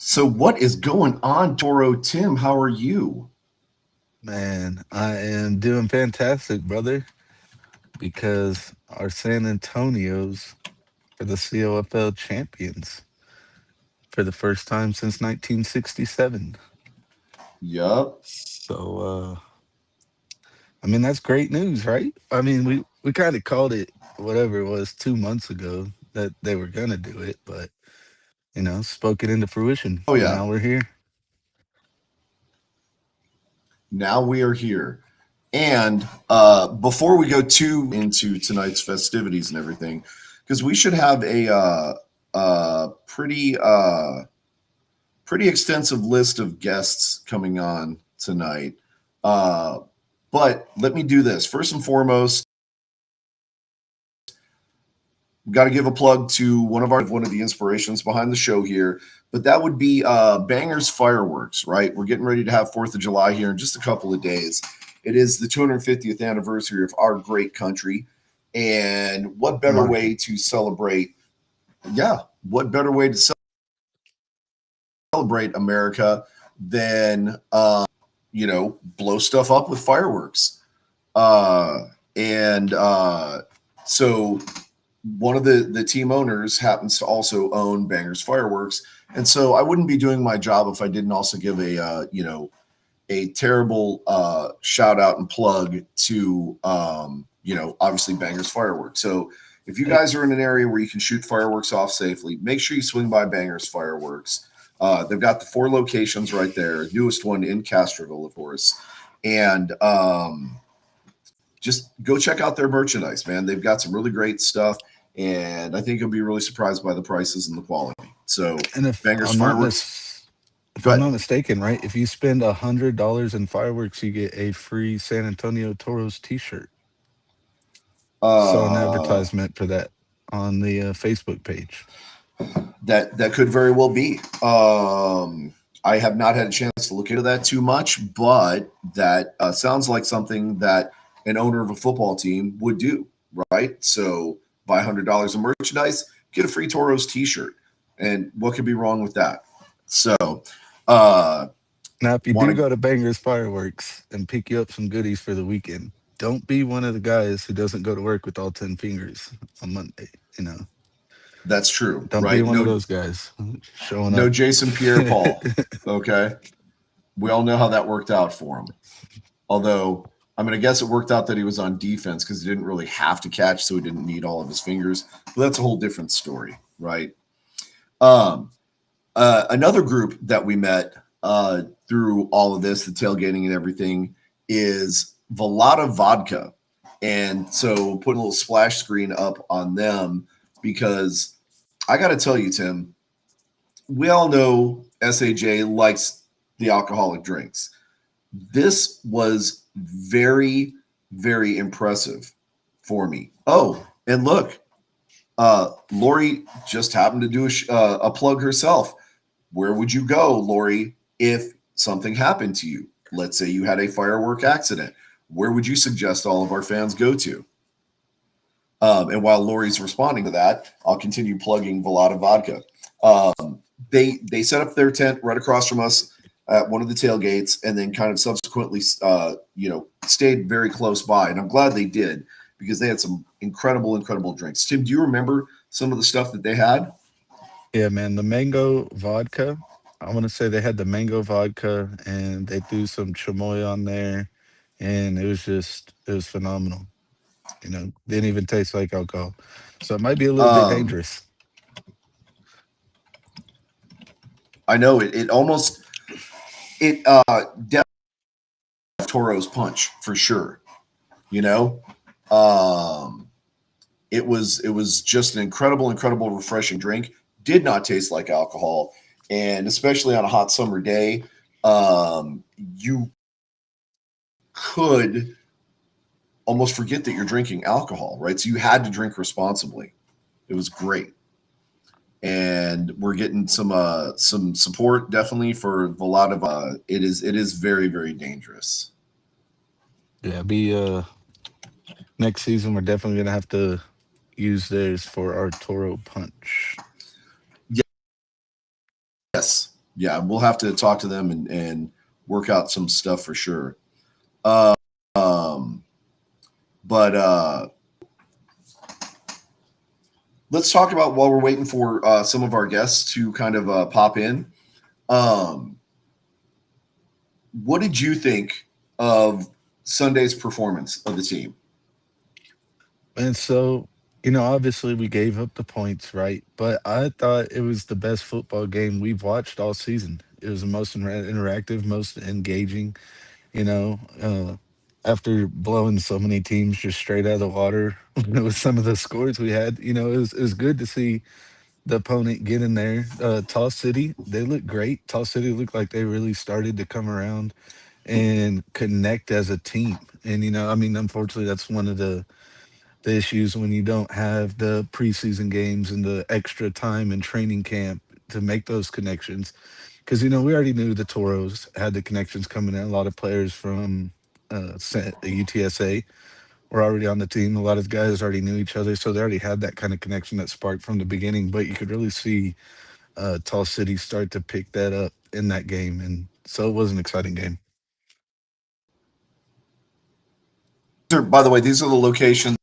So what is going on, Toro Tim? How are you? Man, I am doing fantastic, brother, because our San Antonios are the CoFL champions for the first time since 1967. Yup. So, that's great news, right? We kind of called it whatever it was 2 months ago that they were going to do it, but, spoke it into fruition, Oh and yeah. now we're here. Now we are here. And before we go too into tonight's festivities and everything, because we should have a pretty extensive list of guests coming on tonight. Uh, but let me do this first and foremost. Got to give a plug to one of the inspirations behind the show here, but that would be Bangers Fireworks. Right, we're getting ready to have 4th of July here in just a couple of days. It is the 250th anniversary of our great country, and what better Mark it. way to celebrate? Yeah, what better way to celebrate America than blow stuff up with fireworks? Uh, and so one of the team owners happens to also own Bangers Fireworks, and so I wouldn't be doing my job if I didn't also give a terrible shout out and plug to obviously Bangers Fireworks. So if you Hey, guys are in an area where you can shoot fireworks off safely, make sure you swing by Bangers Fireworks. They've got the 4 locations right there, newest one in Castroville, of course, and just go check out their merchandise, man. They've got some really great stuff, and I think you'll be really surprised by the prices and the quality. So, and Bangers Fireworks, if go I'm ahead. not mistaken, right? If you spend $100 in fireworks, you get a free San Antonio Toros T-shirt. Saw an Uh, advertisement for that on the Facebook page. that could very well be. I have not had a chance to look into that too much, but that sounds like something that an owner of a football team would do, right? So buy $100 of merchandise, get a free Toros T-shirt, and what could be wrong with that? So, uh, Now, if you want do to go to Bangers Fireworks and pick you up some goodies for the weekend, don't be one of the guys who doesn't go to work with all 10 fingers on Monday. You know, That's true, don't be right? one of No, those guys showing no up. Jason Pierre-Paul. Okay, we all know how that worked out for him. Although I'm going to guess it worked out that he was on defense because he didn't really have to catch, so he didn't need all of his fingers. But that's a whole different story, right? Um, Another group that we met through all of this, the tailgating and everything, is Velada Vodka. And so putting a little splash screen up on them because I got to tell you, Tim, we all know SAJ likes the alcoholic drinks. This was very, very impressive for me. Oh, and look, Lori just happened to do a plug herself. Where would you go, Lori, if something happened to you? Let's say you had a firework accident. Where would you suggest all of our fans go to? And while Lori's responding to that, I'll continue plugging Velada Vodka. They set up their tent right across from us at one of the tailgates, and then kind of subsequently, stayed very close by. And I'm glad they did because they had some incredible, incredible drinks. Tim, do you remember some of the stuff that they had? Yeah, man, the mango vodka. I want to say they had the mango vodka and they threw some chamoy on there, and it was phenomenal. Didn't even taste like alcohol. So it might be a little bit Um, dangerous. I know it almost it Toro's punch for sure. You know, um, it was just an incredible, incredible, refreshing drink. Did not taste like alcohol, and especially on a hot summer day, you could almost forget that you're drinking alcohol, right? So you had to drink responsibly. It was great, and we're getting some support definitely for a lot of. It is very, very dangerous. Yeah, be next season we're definitely gonna have to use theirs for our Toro punch. Yes, Yeah, we'll have to talk to them and work out some stuff for sure. Um, but let's talk about while we're waiting for some of our guests to kind of pop in. Um, what did you think of Sunday's performance of the team? And so, obviously we gave up the points, right? But I thought it was the best football game we've watched all season. It was the most interactive, most engaging, you know, uh, after blowing so many teams just straight out of the water with some of the scores we had. It was good to see the opponent get in there. Tall City, they look great. Tall City looked like they really started to come around and connect as a team. And I mean, unfortunately, that's one of the issues when you don't have the preseason games and the extra time in training camp to make those connections. Because we already knew the Toros had the connections coming in. A lot of players from UTSA were already on the team. A lot of guys already knew each other, so they already had that kind of connection that sparked from the beginning. But you could really see Tall City start to pick that up in that game, and so it was an exciting game. By the way, these are the locations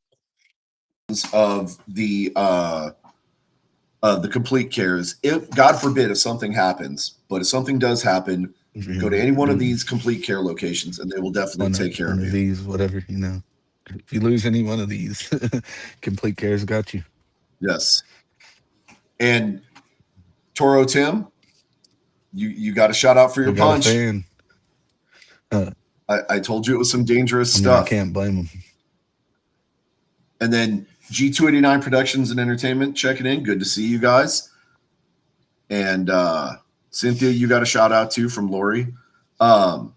of the complete cares. If God forbid, if something happens, but if something does happen, go to any one of these complete care locations, and they will definitely take care One of of you. these, whatever. If you lose any one of these, complete care's got you. Yes. And Toro Tim, you got a shout out for I your got a punch. fan. Uh, I told you it was some dangerous I mean, I stuff. can't blame them. And then G289 Productions and Entertainment checking in. Good to see you guys. And Cynthia, you got a shout out too from Lori. Um,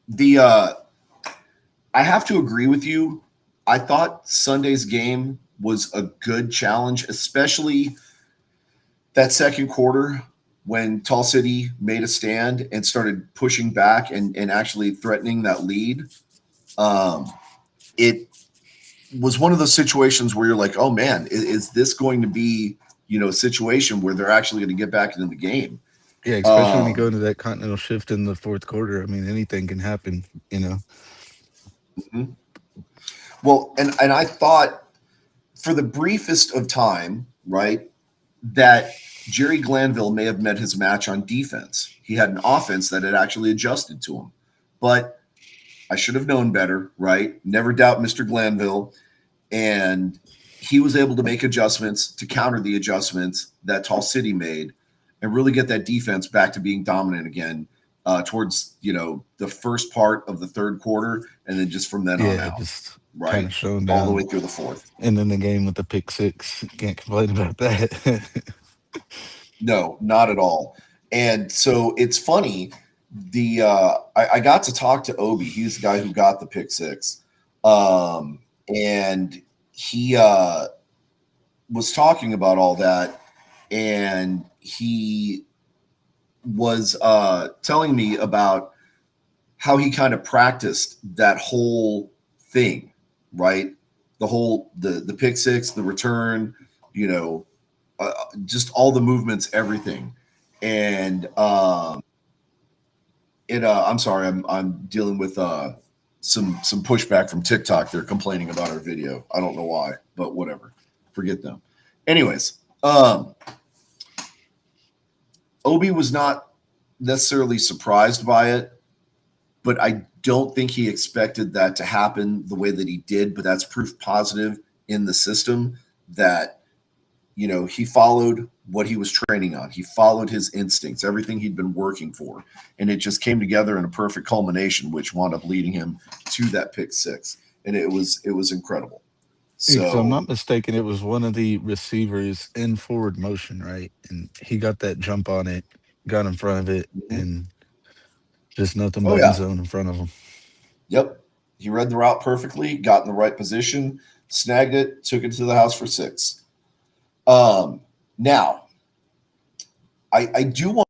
the I have to agree with you. I thought Sunday's game was a good challenge, especially that second quarter when Tall City made a stand and started pushing back and actually threatening that lead. Um, it was one of those situations where you're like, oh man, is this going to be, a situation where they're actually going to get back into the game? Yeah, especially when you go Um, into that continental shift in the fourth quarter. I mean, anything can happen. mhm. Well, and I thought for the briefest of time, right, that Jerry Glanville may have met his match on defense. He had an offense that had actually adjusted to him. But I should have known better, right? Never doubt Mr. Glanville. And he was able to make adjustments to counter the adjustments that Tall City made and really get that defense back to being dominant again towards, the first part of the third quarter. And then just from then on Yeah, out, just kind right? of showing All the down. way through the fourth. And then the game with the pick six. Can't complain about that. No, not at all. And so it's funny. I got to talk to Obi. He's the guy who got the pick six, and he was talking about all that, and he was telling me about how he kind of practiced that whole thing, right? The pick six, the return, you know, just all the movements, everything. And I'm sorry, I'm dealing with some pushback from TikTok. They're complaining about our video. I don't know why, but whatever. Forget them. Anyways, Obi was not necessarily surprised by it, but I don't think he expected that to happen the way that he did. But that's proof positive in the system that he followed what he was training on. He followed his instincts, everything he'd been working for, and it just came together in a perfect culmination, which wound up leading him to that pick six, and it was incredible. If I'm So, not mistaken, it was one of the receivers in forward motion, right? And he got that jump on it, got in front of it, mhm. and just nothing Oh but end yeah, zone in front of him. yep, he read the route perfectly, got in the right position, snagged it, took it to the house for six. Now, I do want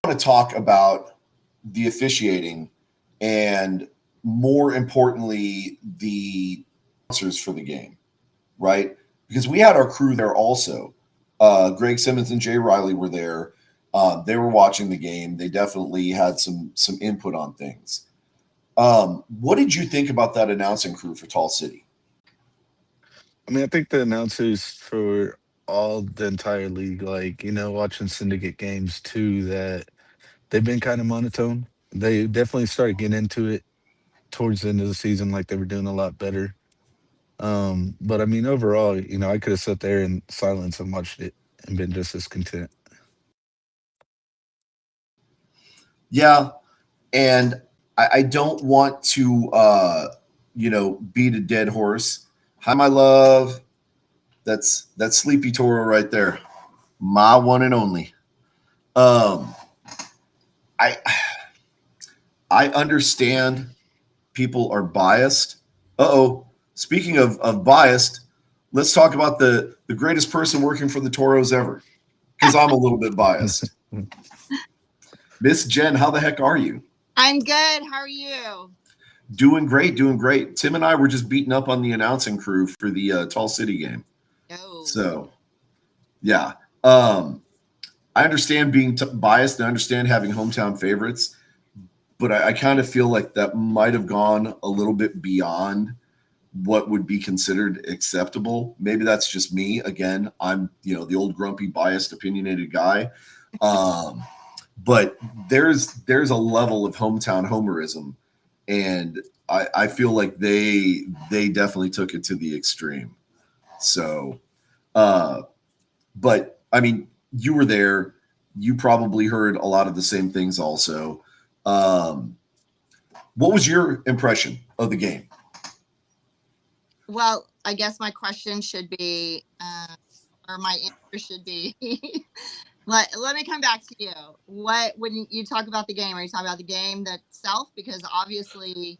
to talk about the officiating and more importantly the sponsors for the game, right? Because we had our crew there also. Greg Simmons and Jay Riley were there, They were watching the game. They definitely had some input on things. What did you think about that announcing crew for Tall City? I mean, I think the announcers for all the entire league, like, watching syndicate games too, that they've been kind of monotone. They definitely started getting into it towards the end of the season, like they were doing a lot better. But I mean, overall, I could have sat there in silence and watched it and been just as content. Yeah, and I don't want to beat a dead horse. Hi, my love. That's Sleepy Toro right there, my one and only. Um, I I understand people are biased. Uh-oh. Speaking of biased, let's talk about the greatest person working for the Toros ever. Because I'm a little bit biased. Miss Jen, how the heck are you? I'm good. How are you? Doing great, doing great. Tim and I were just beating up on the announcing crew for the Tall City game. Oh. So, yeah. I understand being biased and I understand having hometown favorites, but I kind of feel like that might have gone a little bit beyond what would be considered acceptable. Maybe that's just me. Again, I'm the old grumpy, biased, opinionated guy. Um, but there's a level of hometown homerism, and I feel like they definitely took it to the extreme. So, uh, but I mean, you were there. You probably heard a lot of the same things also. Um, what was your impression of the game? Well, I guess my question should be, or my answer should be, let me come back to you. When you talk about the game, are you talking about the game itself? Because obviously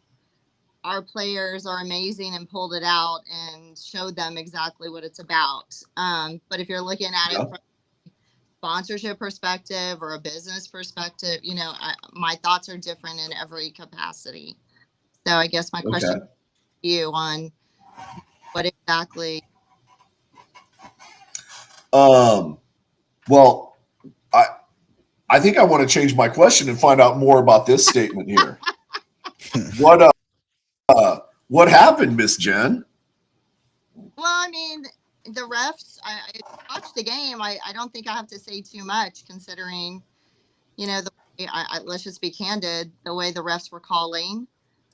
our players are amazing and pulled it out and showed them exactly what it's about. But if you're looking at it Yeah. from a sponsorship perspective or a business perspective, my thoughts are different in every capacity. So I guess my question Okay. to you on what exactly. Well, I I think I want to change my question and find out more about this statement here. What what happened, Miss Jen? Well, I mean, the refs. I watched the game. I don't think I have to say too much considering, the way, let's just be candid. The way the refs were calling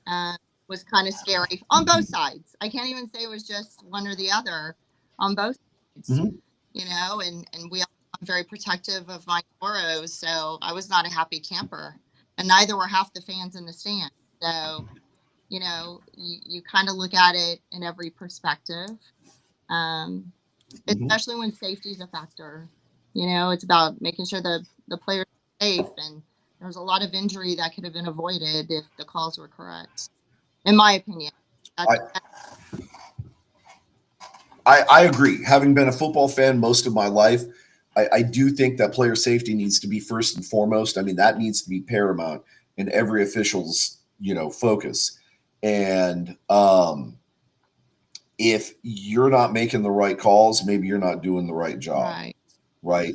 uh, was kind of scary on both sides. I can't even say it was just one or the other on both sides. Mhm. And I'm very protective of my Toros, so I was not a happy camper, and neither were half the fans in the stand. So you kind of look at it in every perspective, um, Mhm. especially when safety is a factor. It's about making sure the players are safe, and there's a lot of injury that could have been avoided if the calls were correct, in my opinion. I, I agree. Having been a football fan most of my life, I do think that player safety needs to be first and foremost. I mean, that needs to be paramount in every official's focus. And if you're not making the right calls, maybe you're not doing the right job, Right. right?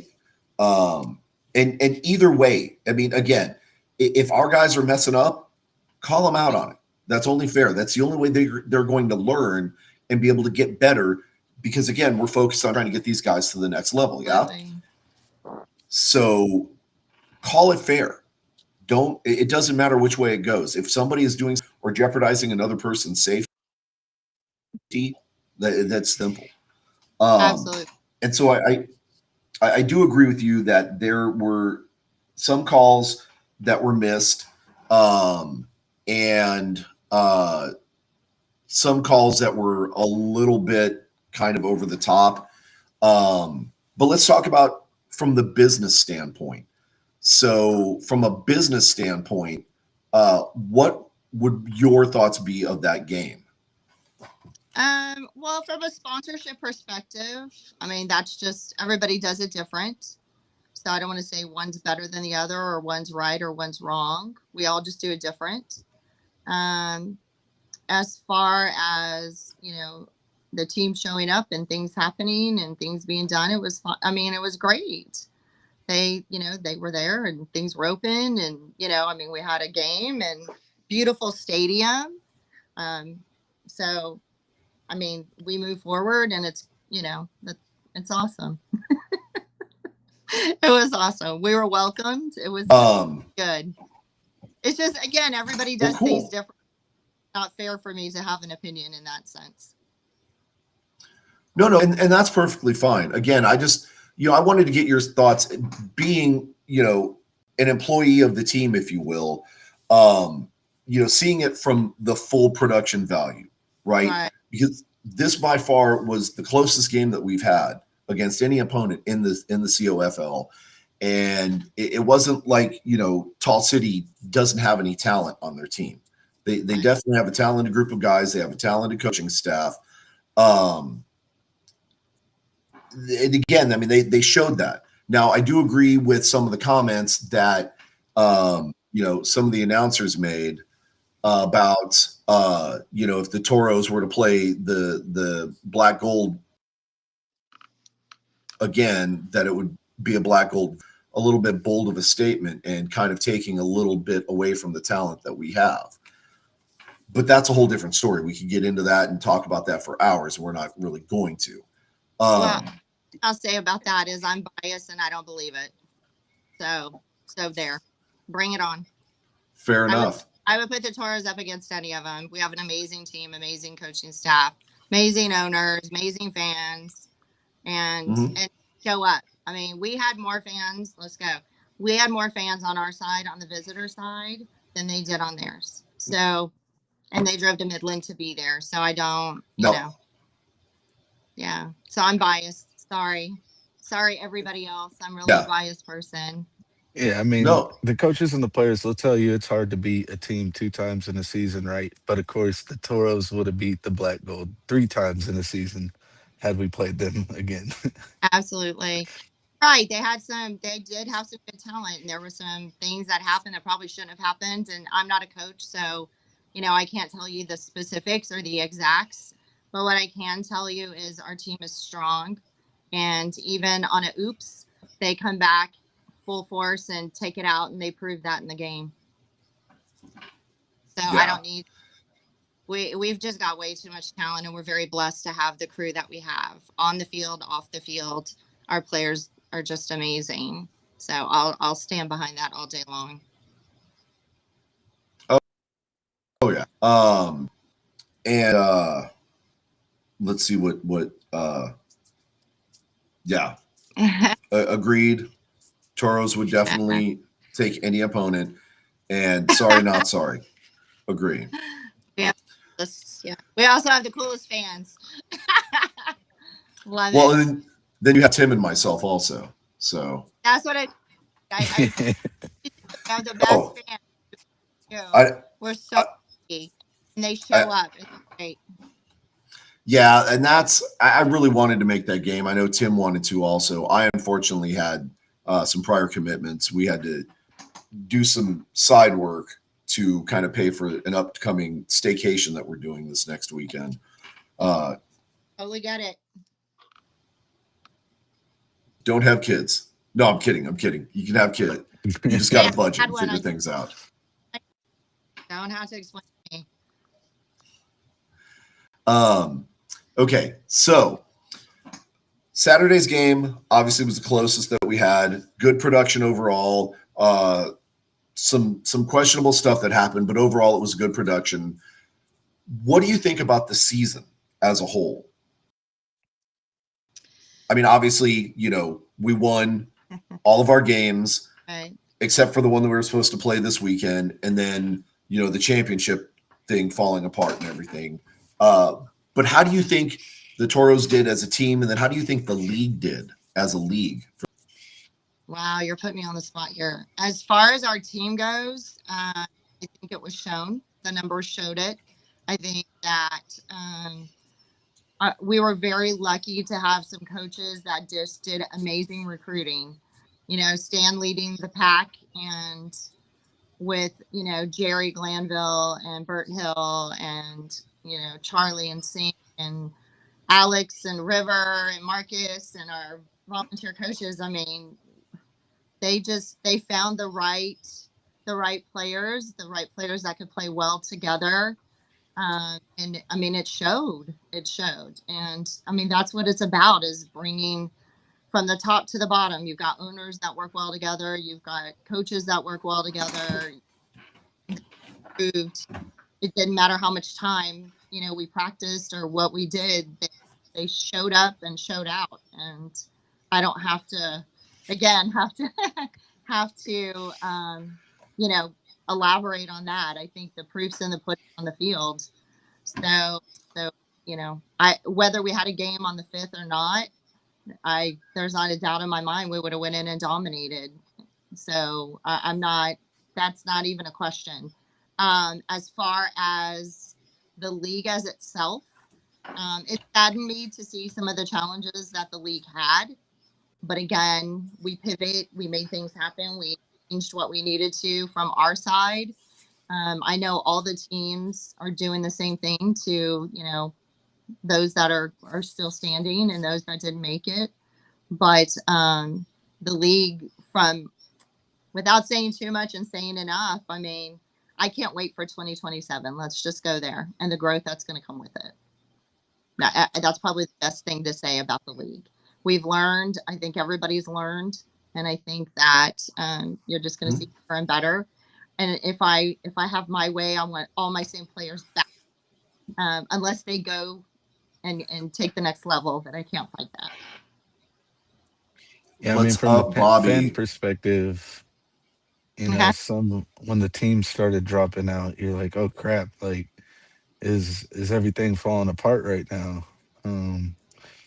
Um, and either way, I mean, again, if our guys are messing up, call them out on it. That's only fair. That's the only way they're going to learn and be able to get better. Because again, we're focused on trying to get these guys to the next level. Yeah. Absolutely. So call it fair. Don't. It doesn't matter which way it goes. If somebody is doing or jeopardizing another person's safety, that's simple. Um, Absolutely. and so I do agree with you that there were some calls that were missed, and some calls that were a little bit kind of over the top. But let's talk about from the business standpoint. So, from a business standpoint, what would your thoughts be of that game? Well, from a sponsorship perspective, I mean, that's just everybody does it different. So I don't want to say one's better than the other or one's right or one's wrong. We all just do it different. Um, as far as, the team showing up and things happening and things being done, it was fun. I mean, it was great. they were there and things were open, and I mean, we had a game and beautiful stadium. So I mean, we move forward, and it's it's awesome. It was awesome. We were welcomed. It was good. It's just, again, everybody does things different. Not fair for me to have an opinion in that sense. No, and that's perfectly fine. Again, I just, I wanted to get your thoughts, being, an employee of the team, if you will, seeing it from the full production value, right? Because this by far was the closest game that we've had against any opponent in the CoFL. And it wasn't like, Tall City doesn't have any talent on their team. They definitely have a talented group of guys. They have a talented coaching staff. And again, I mean, they showed that. Now, I do agree with some of the comments that, some of the announcers made about, if the Toros were to play the black gold again, that it would be a black gold, a little bit bold of a statement and kind of taking a little bit away from the talent that we have. But that's a whole different story. We could get into that and talk about that for hours. We're not really going to. Well, I'll say about that is I'm biased and I don't believe it. So there, bring it on. Fair enough. I would put the Toros up against any of them. We have an amazing team, amazing coaching staff, amazing owners, amazing fans, and show up. I mean, we had more fans. Let's go. We had more fans on our side, on the visitor side, than they did on theirs. So, and they drove to Midland to be there. So I don't, know. Yeah. So I'm biased. Sorry, everybody else. I'm really a biased person. Yeah, I mean, the coaches and the players will tell you it's hard to beat a team 2 times in a season, right? But of course, the Toros would have beat the Black Gold 3 times in a season had we played them again. Absolutely. Right. They did have some good talent, and there were some things that happened that probably shouldn't have happened. And I'm not a coach, so, I can't tell you the specifics or the exacts. But what I can tell you is our team is strong. And even on a oops, they come back full force and take it out, and they proved that in the game. So I don't need. We've just got way too much talent, and we're very blessed to have the crew that we have on the field, off the field. Our players are just amazing. So I'll stand behind that all day long. Oh yeah. And let's see what agreed. Toros would definitely take any opponent, and sorry, not sorry. Agree. Yeah. We also have the coolest fans. Love well, it. And then you have Tim and myself also. So that's what I have the best fans. We're so lucky, and they show up. It's great. Yeah, and I really wanted to make that game. I know Tim wanted to also. I unfortunately had some prior commitments. We had to do some side work to kind of pay for an upcoming staycation that we're doing this next weekend. Totally get it. Don't have kids. No, I'm kidding. You can have kids. You just got to budget and figure things out. Don't have to explain to me. Okay, so Saturday's game obviously was the closest that we had. Good production overall. Some questionable stuff that happened, but overall it was a good production. What do you think about the season as a whole? I mean, obviously, we won all of our games, right, except for the one that we were supposed to play this weekend, and then, the championship thing falling apart and everything. But how do you think the Toros did as a team, and then how do you think the league did as a league? Wow, you're putting me on the spot here. As far as our team goes, I think it was shown. The numbers showed it. I think that we were very lucky to have some coaches that just did amazing recruiting. Stan leading the pack, and with, Jerry Glanville and Bert Hill and, Charlie and Sing and Alex and River and Marcus and our volunteer coaches. I mean, they found the right players that could play well together. And I mean, it showed. And I mean, that's what it's about, is bringing from the top to the bottom. You've got owners that work well together. You've got coaches that work well together. Proved it didn't matter how much time, we practiced or what we did. They showed up and showed out. And I don't have to, again, have to, elaborate on that. I think the proof's in the pudding on the field. So, whether we had a game on the 5th or not, there's not a doubt in my mind we would have went in and dominated. So that's not even a question. As far as the league as itself, it saddened me to see some of the challenges that the league had. But again, we pivot, we made things happen. We changed what we needed to from our side. I know all the teams are doing the same thing to, those that are still standing and those that didn't make it. But the league, without saying too much and saying enough, I mean, I can't wait for 2027. Let's just go there, and the growth that's going to come with it. That's probably the best thing to say about the league. We've learned. I think everybody's learned, and I think that you're just going to see better and better. And if I have my way, I want all my same players back, unless they go and take the next level. But I can't fight that. Yeah, I What's mean, from up, the Bobby? fan perspective, when the team started dropping out, you're like, oh crap, like is everything falling apart right now?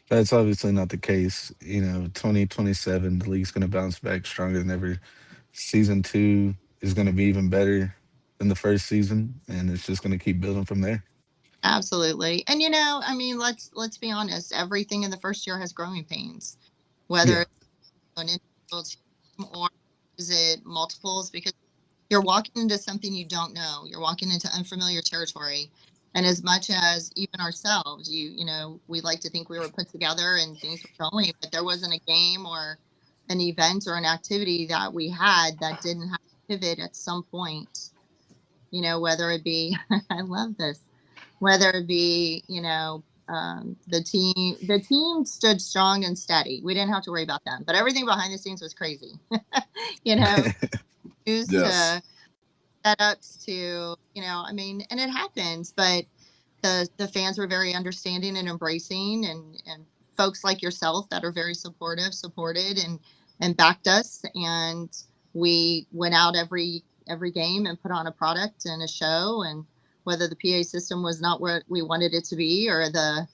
That's obviously not the case. 2027, the league's going to bounce back stronger than ever. Season 2 is going to be even better than the first season, and it's just going to keep building from there. Absolutely. And I mean, let's be honest, everything in the first year has growing pains, whether it's an individual team or is it multiples, because you're walking into something you don't know. You're walking into unfamiliar territory. And as much as even ourselves, we like to think we were put together and things were going, but there wasn't a game or an event or an activity that we had that didn't have to pivot at some point. Whether it be, I love this, whether it be, the team stood strong and steady. We didn't have to worry about them, but everything behind the scenes was crazy. Used Yes. to setups to, I mean, and it happens, but the fans were very understanding and embracing, and folks like yourself that are very supported and backed us. And we went out every game and put on a product and a show. And whether the PA system was not where we wanted it to be, or a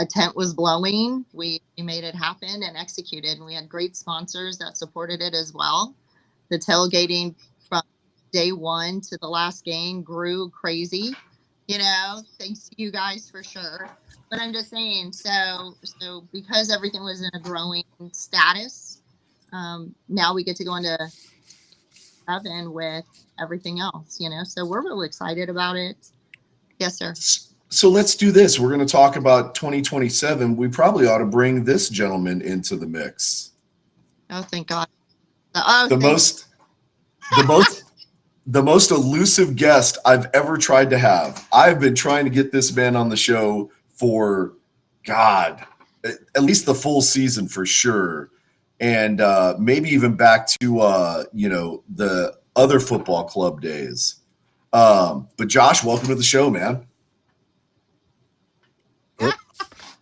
tent was blowing, we made it happen and executed. And we had great sponsors that supported it as well. The tailgating from day one to the last game grew crazy, thanks to you guys for sure. But I'm just saying, so because everything was in a growing status, now we get to go into heaven with everything else, so we're really excited about it. Yes, sir. So let's do this. We're going to talk about 2027. We probably ought to bring this gentleman into the mix. Oh, thank God. The most elusive guest I've ever tried to have. I've been trying to get this man on the show for, God, at least the full season for sure. And maybe even back to, the other football club days. But Josh, welcome to the show, man. Yep.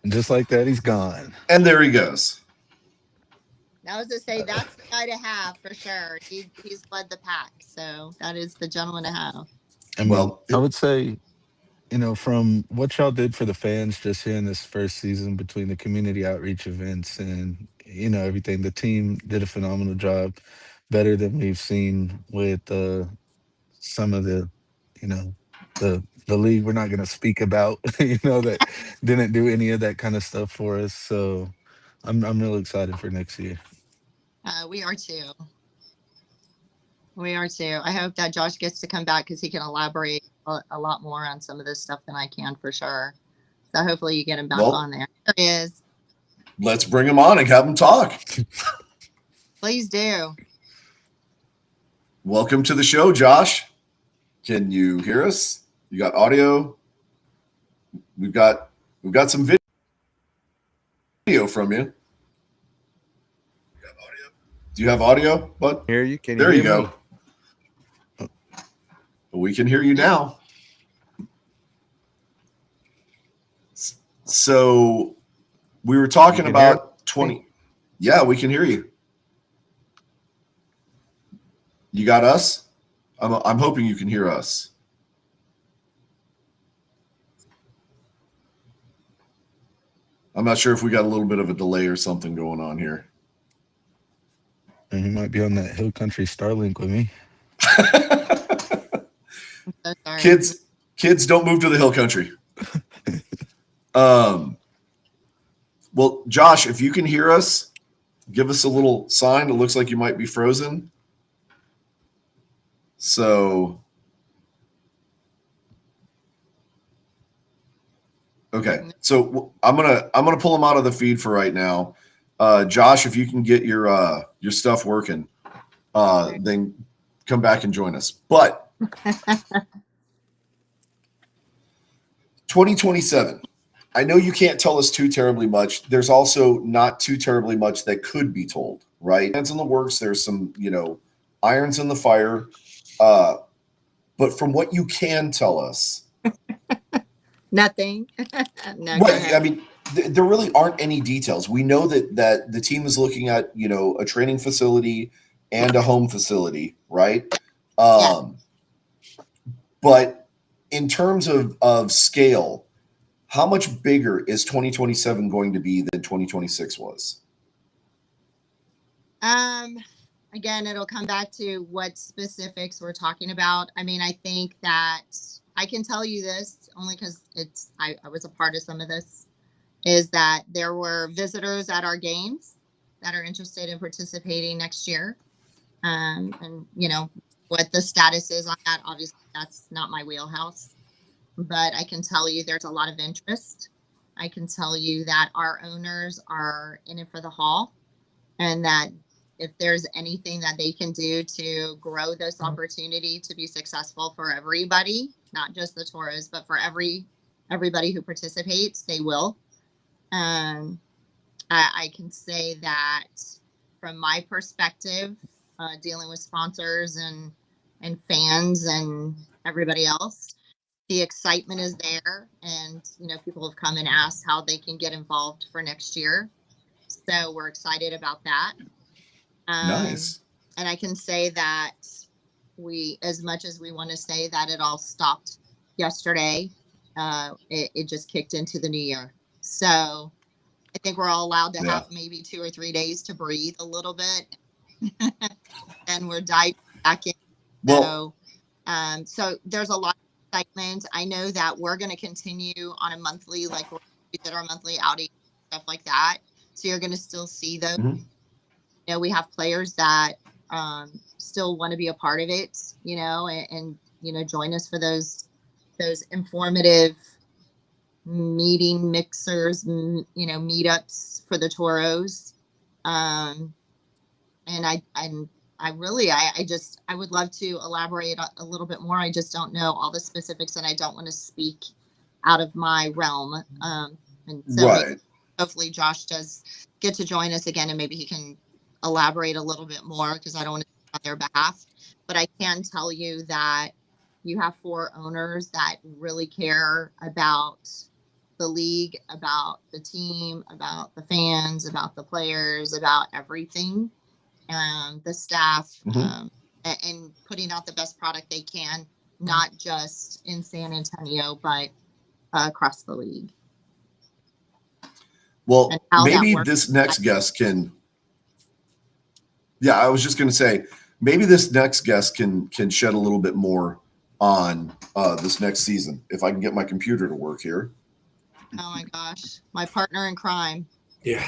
And just like that, he's gone. And there he goes. I was to say, that's the guy to have for sure. He's led the pack, so that is the gentleman to have. And I would say, from what y'all did for the fans just here in this first season, between the community outreach events and everything, the team did a phenomenal job, better than we've seen with some of the the league we're not going to speak about, that didn't do any of that kind of stuff for us. So I'm really excited for next year. We are too. I hope that Josh gets to come back because he can elaborate a lot more on some of this stuff than I can for sure. So hopefully you get him back on there. There he is. Let's bring him on and have him talk. Please do. Welcome to the show, Josh. Can you hear us? You got audio? We've got some video from you. Do you have audio, bud? Hear you? Can you There you hear go. me? We can hear you now. So we were talking about 20. Yeah, we can hear you. You got us? I'm hoping you can hear us. I'm not sure if we got a little bit of a delay or something going on here. And he might be on that Hill Country Starlink with me. So sorry. Kids don't move to the hill country. Well, Josh, if you can hear us, give us a little sign. It looks like you might be frozen. So, okay. So I'm gonna pull him out of the feed for right now. Josh, if you can get your stuff working, then come back and join us. But 2027. I know you can't tell us too terribly much. There's also not too terribly much that could be told, right? Plans in the works. There's some, irons in the fire. But from what you can tell us, Nothing. No, go right? ahead. I mean, there really aren't any details. We know that the team is looking at, a training facility and a home facility, right? But in terms of scale, how much bigger is 2027 going to be than 2026 was? Again, it'll come back to what specifics we're talking about. I mean, I think that I can tell you this only because I was a part of some of this, is that there were visitors at our games that are interested in participating next year. And what the status is on that, obviously that's not my wheelhouse, but I can tell you there's a lot of interest. I can tell you that our owners are in it for the haul, and that if there's anything that they can do to grow this opportunity to be successful for everybody, not just the Toros, but for everybody who participates, they will. I can say that from my perspective, dealing with sponsors and fans and everybody else, the excitement is there, and people have come and asked how they can get involved for next year. So we're excited about that. Nice. And I can say that as much as we want to say that it all stopped yesterday, it just kicked into the new year. So I think we're all allowed to have maybe 2 or 3 days to breathe a little bit, and we're diving back in. Well, so there's a lot of excitement. I know that we're going to continue on a monthly, like we did our monthly outing, stuff like that. So you're going to still see those. Mhm. We have players that still want to be a part of it, and join us for those informative meeting mixers, meetups for the Toros. And I would love to elaborate a little bit more. I just don't know all the specifics, and I don't want to speak out of my realm. And so right. Hopefully Josh does get to join us again, and maybe he can elaborate a little bit more, because I don't want to speak on their behalf. But I can tell you that you have 4 owners that really care about the league, about the team, about the fans, about the players, about everything, the staff, and putting out the best product they can, not just in San Antonio, but across the league. Well, maybe this next guest can. Yeah, I was just going to say, maybe this next guest can shed a little bit more on this next season, if I can get my computer to work here. Oh my gosh, my partner in crime. Yeah.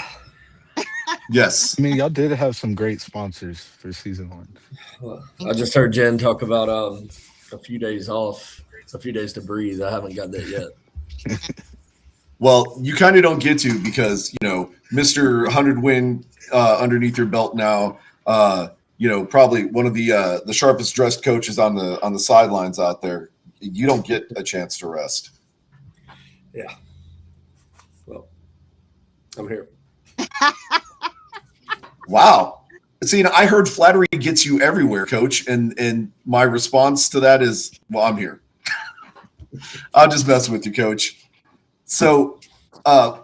Yes. I mean, y'all did have some great sponsors for season 1. Well, I just heard Jen talk about a few days off, a few days to breathe. I haven't got that yet. Well, you kind of don't get to, because Mr. 100 win underneath your belt now. Probably one of the sharpest dressed coaches on the sidelines out there. You don't get a chance to rest. Yeah. Well, I'm here. Wow. See, I heard flattery gets you everywhere, Coach, and my response to that is, well, I'm here. I'll just mess with you, Coach. So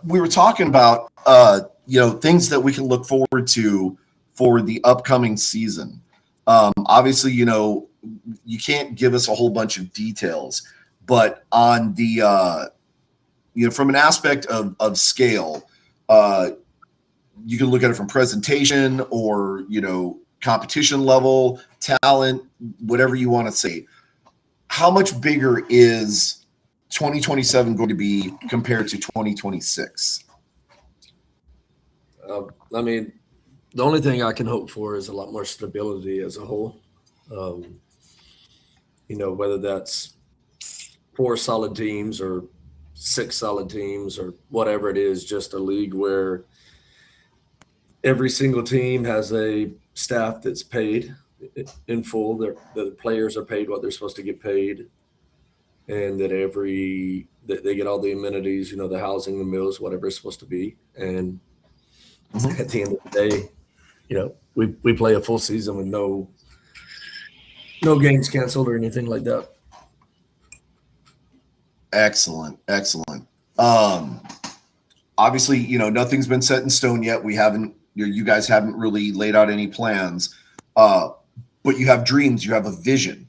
we were talking about things that we can look forward to for the upcoming season. Obviously, you can't give us a whole bunch of details, but on the from an aspect of scale, you can look at it from presentation or competition level, talent, whatever you want to say. How much bigger is 2027 going to be compared to 2026? I mean, the only thing I can hope for is a lot more stability as a whole. Whether that's 4 solid teams or 6 solid teams or whatever it is, just a league where every single team has a staff that's paid in full. The players are paid what they're supposed to get paid, and that they get all the amenities, the housing, the meals, whatever it's supposed to be. And at the end of the day, we play a full season with no games canceled or anything like that. Excellent. Obviously, nothing's been set in stone yet. We haven't, you guys haven't really laid out any plans, but you have dreams, you have a vision.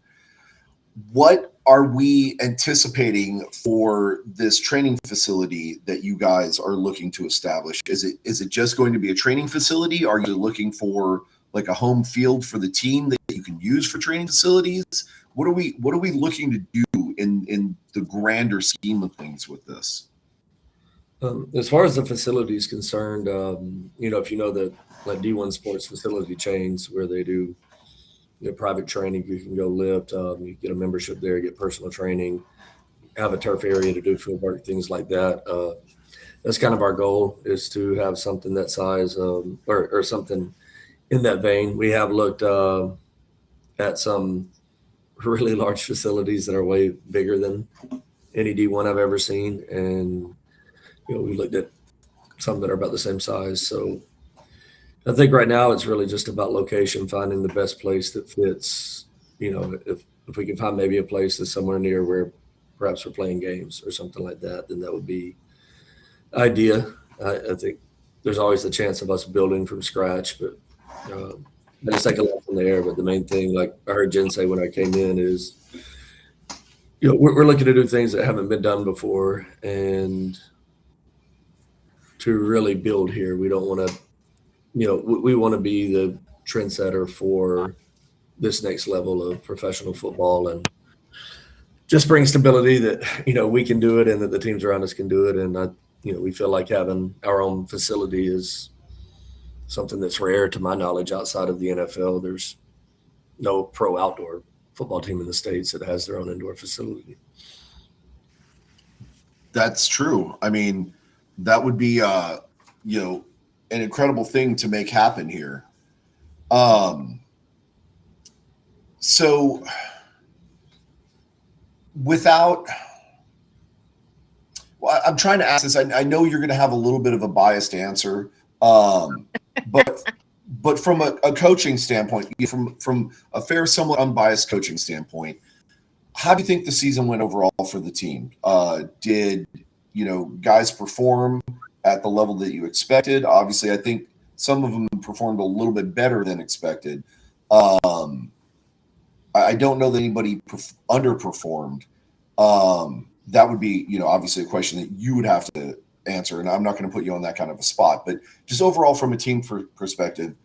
What are we anticipating for this training facility that you guys are looking to establish? Is it just going to be a training facility? Are you looking for like a home field for the team that you can use for training facilities? What are we looking to do in the grander scheme of things with this? As far as the facility is concerned, if you know the like D1 sports facility chains where they do private training, you can go lift, you get a membership there, get personal training, have a turf area to do field work, things like that. That's kind of our goal, is to have something that size or something in that vein. We have looked at some really large facilities that are way bigger than any D1 I've ever seen, and we looked at some that are about the same size. So I think right now it's really just about location, finding the best place that fits. If we can find maybe a place that's somewhere near where perhaps we're playing games or something like that, then that would be idea. I think there's always the chance of us building from scratch, but I just take a lot from there. But the main thing, like I heard Jen say when I came in, is we're looking to do things that haven't been done before, and to really build here. We don't want to, we want to be the trendsetter for this next level of professional football, and just bring stability that, we can do it and that the teams around us can do it. And we feel like having our own facility is something that's rare to my knowledge outside of the NFL. There's no pro outdoor football team in the States that has their own indoor facility. That's true. I mean, that would be, an incredible thing to make happen here. So I'm trying to ask this. I know you're going to have a little bit of a biased answer, but from a coaching standpoint, from a fair, somewhat unbiased coaching standpoint, how do you think the season went overall for the team? Did guys perform at the level that you expected? Obviously, I think some of them performed a little bit better than expected. I don't know that anybody underperformed. That would be, obviously a question that you would have to answer, and I'm not going to put you on that kind of a spot. But just overall, from a team perspective,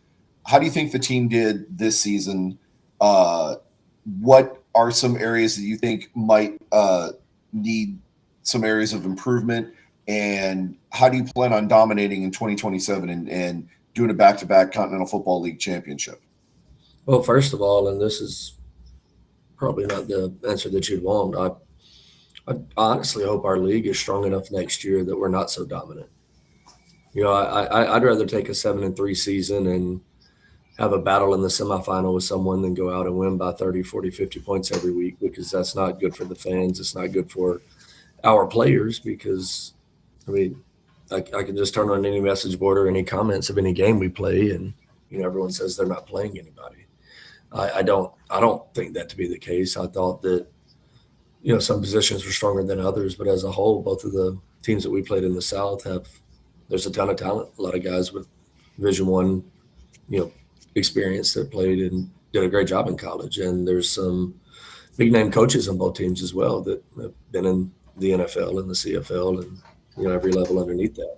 how do you think the team did this season? What are some areas that you think might need some areas of improvement? And how do you plan on dominating in 2027 and doing a back-to-back Continental Football League championship? Well, first of all, and this is probably not the answer that you'd want, I honestly hope our league is strong enough next year that we're not so dominant. I'd rather take a 7-3 season and have a battle in the semifinal with someone than go out and win by 30, 40, 50 points every week, because that's not good for the fans. It's not good for our players, because, I mean, I can just turn on any message board or any comments of any game we play, and everyone says they're not playing anybody. I don't think that to be the case. I thought that some positions were stronger than others, but as a whole, both of the teams that we played in the South there's a ton of talent. A lot of guys with Division I, experience that played and did a great job in college, and there's some big name coaches on both teams as well that have been in the NFL and the CFL and every level underneath that.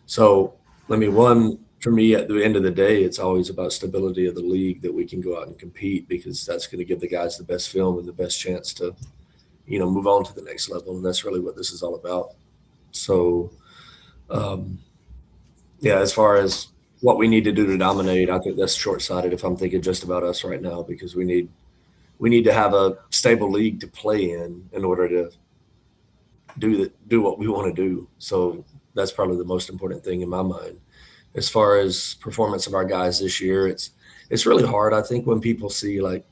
So, for me, at the end of the day, it's always about stability of the league, that we can go out and compete, because that's going to give the guys the best film and the best chance to, move on to the next level. And that's really what this is all about. So, as far as what we need to do to dominate, I think that's short-sighted if I'm thinking just about us right now, because we need to have a stable league to play in order to do what we want to do. So that's probably the most important thing in my mind. As far as performance of our guys this year, it's really hard. I think when people see, like,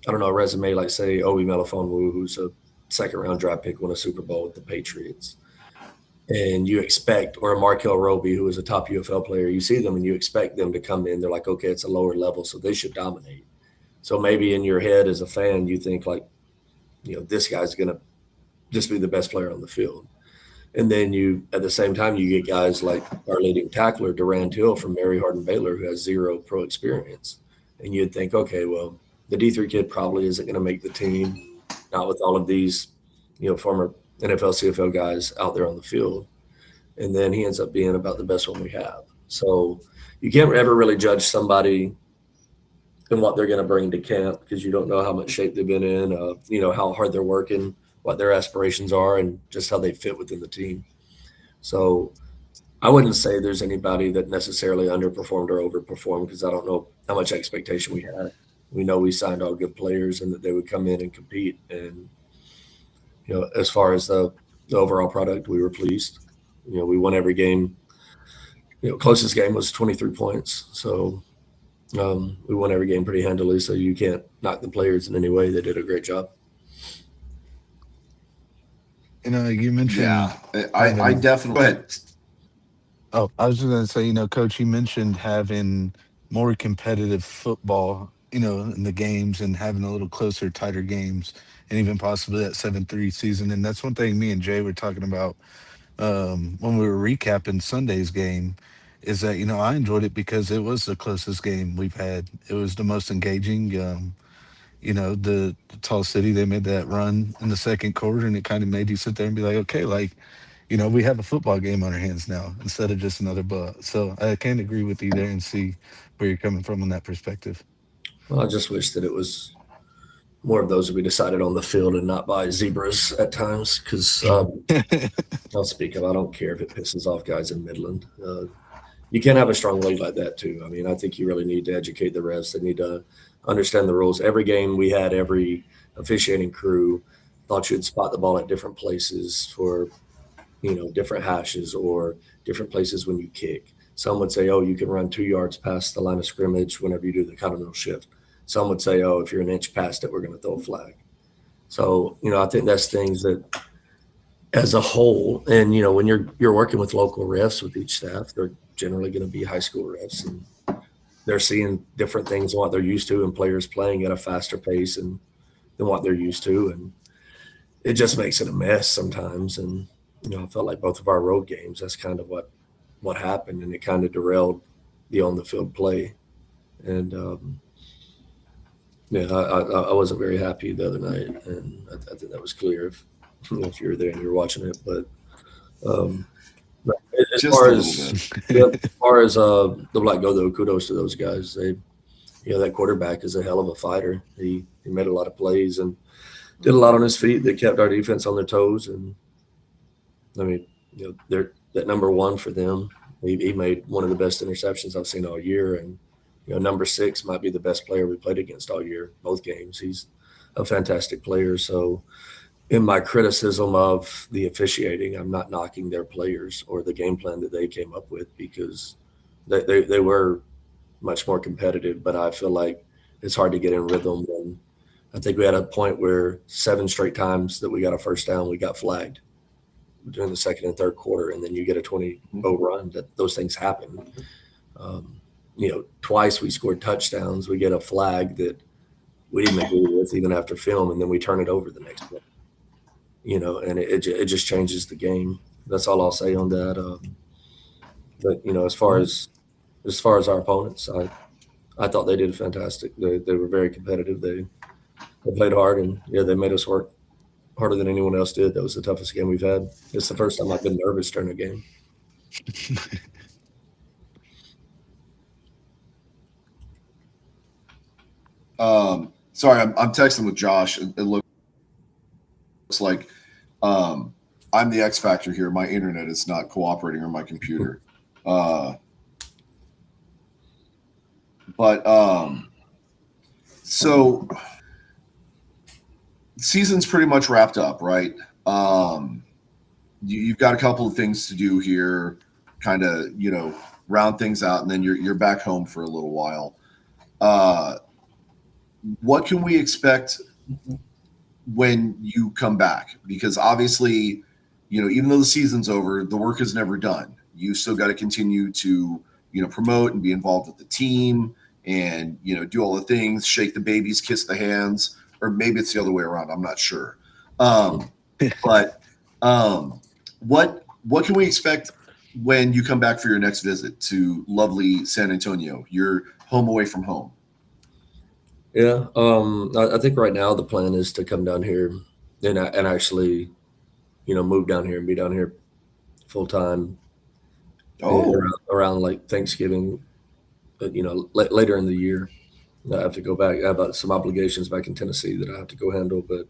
I don't know, a resume like, say, Obi Melifonwu, who's a second-round draft pick, won a Super Bowl with the Patriots, and you expect, or a Markel Roby, who is a top UFL player, you see them and you expect them to come in. They're like, okay, it's a lower level, so they should dominate. So maybe in your head as a fan, you think, like, this guy's going to just be the best player on the field. And then at the same time, you get guys like our leading tackler, Durant Hill from Mary Hardin Baylor, who has 0 pro experience. And you'd think, okay, well, the D3 kid probably isn't going to make the team, not with all of these, former NFL, CFL guys out there on the field. And then he ends up being about the best one we have. So you can't ever really judge somebody and what they're going to bring to camp, because you don't know how much shape they've been in, how hard they're working, what their aspirations are, and just how they fit within the team. So I wouldn't say there's anybody that necessarily underperformed or overperformed, because I don't know how much expectation we had. We know we signed all good players and that they would come in and compete. And, as far as the overall product, we were pleased. We won every game. Closest game was 23 points. So we won every game pretty handily. So you can't knock the players in any way. They did a great job. You mentioned. Yeah, I definitely. Go ahead. Oh, I was just going to say, Coach, you mentioned having more competitive football, in the games, and having a little closer, tighter games, and even possibly that 7-3 season. And that's one thing me and Jay were talking about when we were recapping Sunday's game, is that, I enjoyed it because it was the closest game we've had. It was the most engaging. The Tall City, they made that run in the second quarter, and it kind of made you sit there and be like, okay, like, we have a football game on our hands now instead of just another butt. So I can't agree with you there and see where you're coming from on that perspective. Well, I just wish that it was more of those that we decided on the field and not by zebras at times, because I'll speak up. I don't care if it pisses off guys in Midland. You can't have a strong league like that too. I mean, I think you really need to educate the refs. They need to understand the rules. Every game we had, every officiating crew thought you'd spot the ball at different places for, different hashes or different places when you kick. Some would say, oh, you can run 2 yards past the line of scrimmage whenever you do the continental shift. Some would say, oh, if you're an inch past it, we're going to throw a flag. So, I think that's things that, as a whole, and, when you're working with local refs with each staff, they're generally going to be high school refs, and they're seeing different things than what they're used to, and players playing at a faster pace than what they're used to. And it just makes it a mess sometimes. And, I felt like both of our road games, that's kind of what happened, and it kind of derailed the on-the-field play. And, I wasn't very happy the other night, and I think that was clear if you were there and you were watching it. But as far as the Black Gold, though, kudos to those guys. They, that quarterback is a hell of a fighter. He made a lot of plays and did a lot on his feet that kept our defense on their toes. And I mean, they're that number one for them. He made one of the best interceptions I've seen all year, and number 6 might be the best player we played against all year, both games. He's a fantastic player. So in my criticism of the officiating, I'm not knocking their players or the game plan that they came up with, because they were much more competitive. But I feel like it's hard to get in rhythm. And I think we had a point where 7 straight times that we got a first down, we got flagged during the second and third quarter, and then you get a 20-0 run. That those things happen. Twice we scored touchdowns. We get a flag that we didn't agree with even after film, and then we turn it over the next play. And it just changes the game. That's all I'll say on that. But as far as our opponents, I thought they did fantastic. They were very competitive. They played hard, and they made us work harder than anyone else did. That was the toughest game we've had. It's the first time I've been nervous during a game. Sorry, I'm texting with Josh. It looks like I'm the X factor here. My internet is not cooperating on my computer. So season's pretty much wrapped up, right? You've got a couple of things to do here, kind of, round things out, and then you're back home for a little while. What can we expect when you come back? Because obviously, even though the season's over, the work is never done. You still got to continue to, promote and be involved with the team and, do all the things, shake the babies, kiss the hands, or maybe it's the other way around. I'm not sure. But what can we expect when you come back for your next visit to lovely San Antonio? You're home away from home. Yeah, I think right now the plan is to come down here and actually, move down here and be down here full time. Around like Thanksgiving, later in the year. I have to go back. I have some obligations back in Tennessee that I have to go handle. But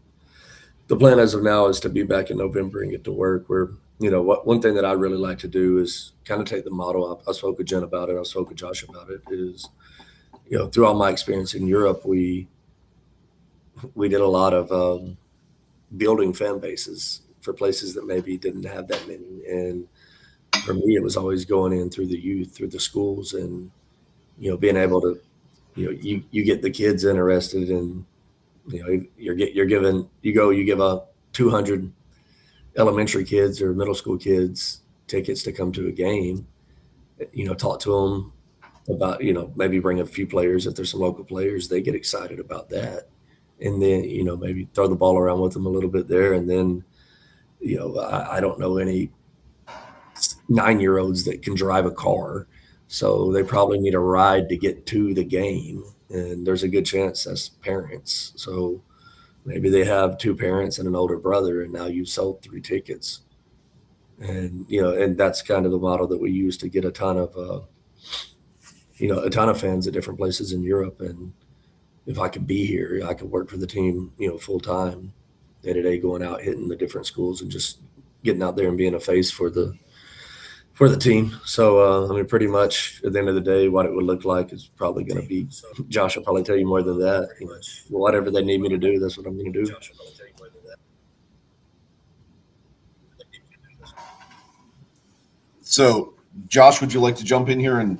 the plan as of now is to be back in November and get to work. Where one thing that I really like to do is kind of take the model. I spoke with Jen about it. I spoke with Josh about it. Is through all my experience in Europe, we did a lot of building fan bases for places that maybe didn't have that many. And for me, it was always going in through the youth, through the schools, and being able to, you get the kids interested, and you give a 200 elementary kids or middle school kids tickets to come to a game. Talk to them about, maybe bring a few players. If there's some local players, they get excited about that. And then, maybe throw the ball around with them a little bit there. And then, I don't know any 9-year-olds that can drive a car. So they probably need a ride to get to the game. And there's a good chance that's parents. So maybe they have 2 parents and an older brother, and now you've sold 3 tickets. And, and that's kind of the model that we use to get a ton of fans at different places in Europe. And if I could be here, I could work for the team, full time, day to day, going out, hitting the different schools and just getting out there and being a face for the team. So, pretty much at the end of the day, what it would look like is probably going to be, Josh will probably tell you more than that. Whatever they need me to do, that's what I'm going to do. So, Josh, would you like to jump in here and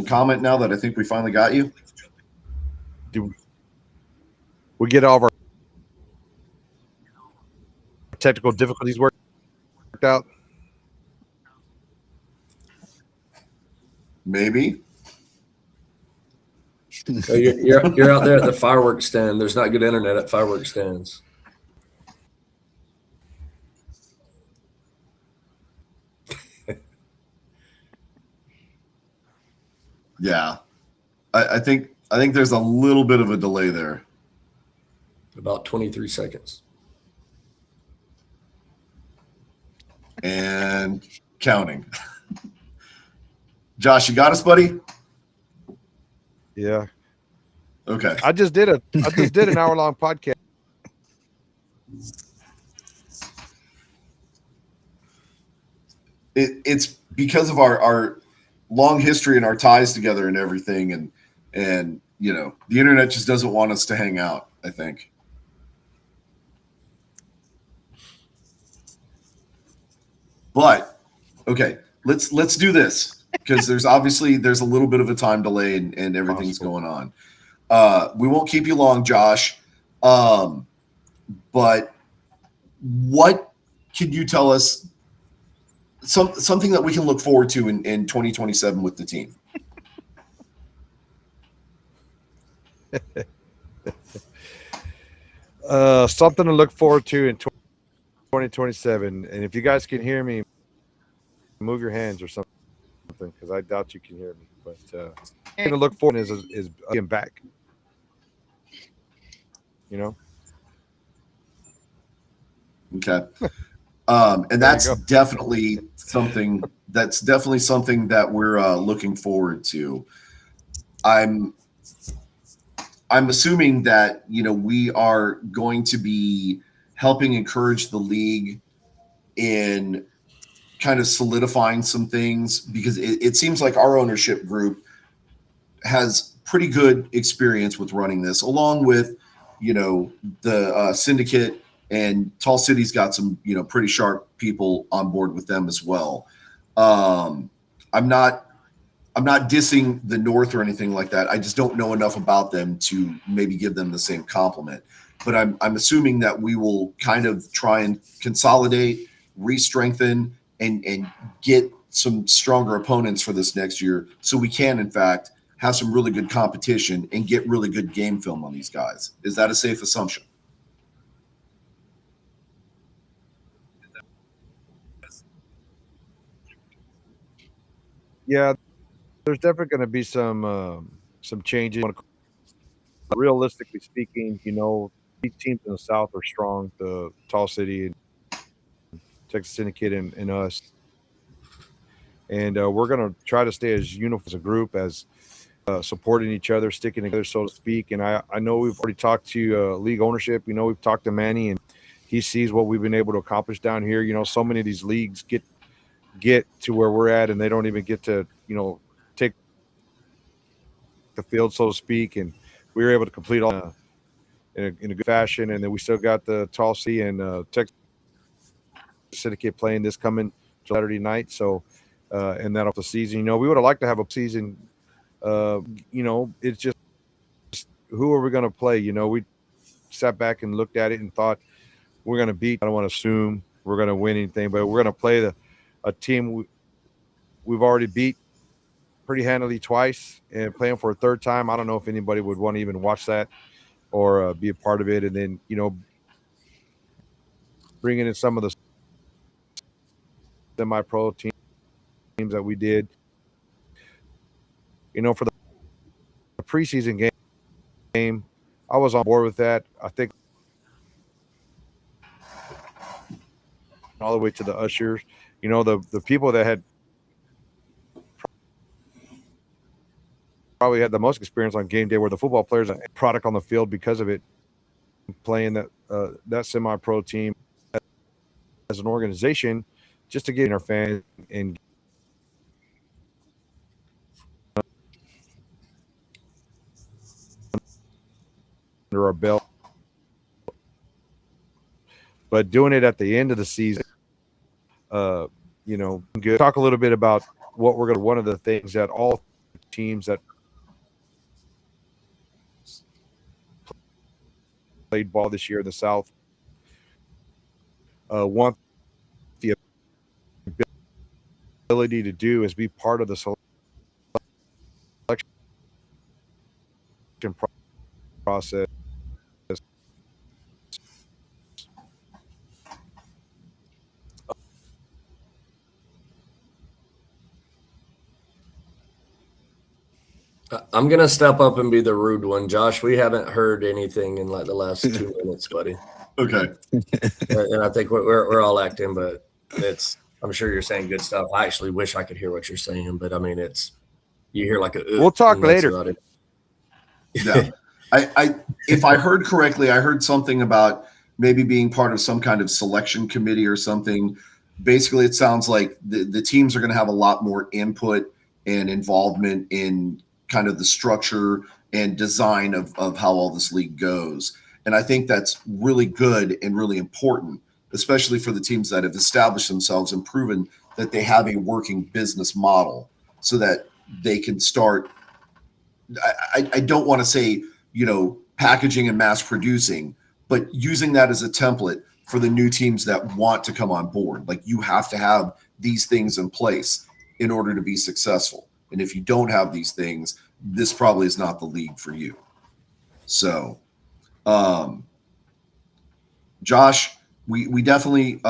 comment now that I think we finally got you? Do we get all of our technical difficulties worked out? Maybe. You're out there at the fireworks stand. There's not good internet at fireworks stands. Yeah. I think there's a little bit of a delay there. About 23 seconds. And counting. Josh, you got us, buddy? Yeah. Okay. I just did an hour-long podcast. It's because of our long history and our ties together and everything, and the internet just doesn't want us to hang out, I think. But okay, let's do this. because there's a little bit of a time delay and everything's Possible. going on. We won't keep you long, Josh. But what can you tell us? Something that we can look forward to in 2027 with the team. Something to look forward to in 2027. And if you guys can hear me, move your hands or something, because I doubt you can hear me. But something to look forward to is getting back. You know. Okay. And that's definitely something that we're looking forward to. I'm assuming that, we are going to be helping encourage the league in kind of solidifying some things, because it seems like our ownership group has pretty good experience with running this, along with, the syndicate, and Tall City's got some, pretty sharp people on board with them as well. I'm not dissing the North or anything like that. I just don't know enough about them to maybe give them the same compliment. But I'm assuming that we will kind of try and consolidate, re-strengthen, and get some stronger opponents for this next year, so we can, in fact, have some really good competition and get really good game film on these guys. Is that a safe assumption? Yeah, there's definitely going to be some changes. Realistically speaking, these teams in the South are strong. The Tall City and Texas Syndicate and us, and we're going to try to stay as unified as a group, as supporting each other, sticking together, so to speak. And I know we've already talked to league ownership. We've talked to Manny, and he sees what we've been able to accomplish down here. So many of these leagues get to where we're at, and they don't even get to take the field, so to speak. And we were able to complete all in a good fashion. And then we still got the Tall City and Texas Syndicate playing this coming Saturday night. So and that off the season, we would have liked to have a season. It's just, who are we going to play? We sat back and looked at it and thought, we're going to beat. I don't want to assume we're going to win anything, but we're going to play a team we've already beat pretty handily twice, and playing for a third time. I don't know if anybody would want to even watch that or be a part of it. And then, bringing in some of the semi-pro teams that we did, for the preseason game, I was on board with that. I think all the way to the ushers, the people that had probably had the most experience on game day were the football players, and product on the field because of it, playing that semi-pro team as an organization, just to get in our fans and under our belt. But doing it at the end of the season, good. Talk a little bit about what we're going to. One of the things that all teams that played ball this year in the South want the ability to do is be part of the selection process. I'm going to step up and be the rude one. Josh, we haven't heard anything in like the last 2 minutes, buddy. Okay. And I think we're all acting, but I'm sure you're saying good stuff. I actually wish I could hear what you're saying, but I mean, you hear like a, we'll talk later. Yeah. If I heard correctly, I heard something about maybe being part of some kind of selection committee or something. Basically, it sounds like the teams are going to have a lot more input and involvement in kind of the structure and design of how all this league goes. And I think that's really good and really important, especially for the teams that have established themselves and proven that they have a working business model. so that they can start. I don't want to say, packaging and mass producing, but using that as a template for the new teams that want to come on board. Like, you have to have these things in place in order to be successful. And if you don't have these things, this probably is not the league for you. So, Josh, we definitely,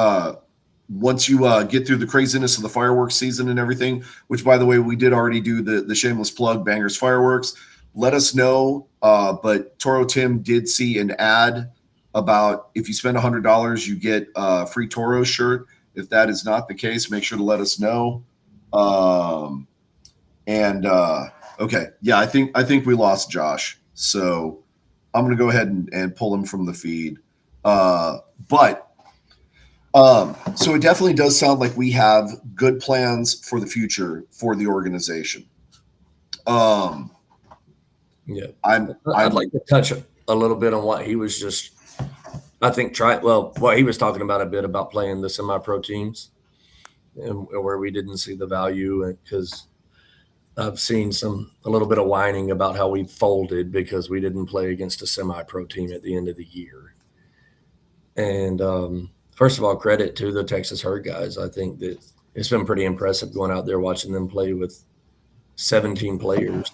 once you get through the craziness of the fireworks season and everything, which, by the way, we did already do the shameless plug, Bangers Fireworks, let us know. But Toro Tim did see an ad about if you spend $100, you get a free Toros shirt. If that is not the case, make sure to let us know. Okay. Yeah, I think we lost Josh. So I'm going to go ahead and pull him from the feed. So it definitely does sound like we have good plans for the future for the organization. Yeah. I'd like to touch a little bit on what he was just, I think, what he was talking about a bit about playing the semi-pro teams and where we didn't see the value, because I've seen a little bit of whining about how we folded because we didn't play against a semi-pro team at the end of the year. And first of all, credit to the Texas Herd guys. I think that it's been pretty impressive going out there watching them play with 17 players,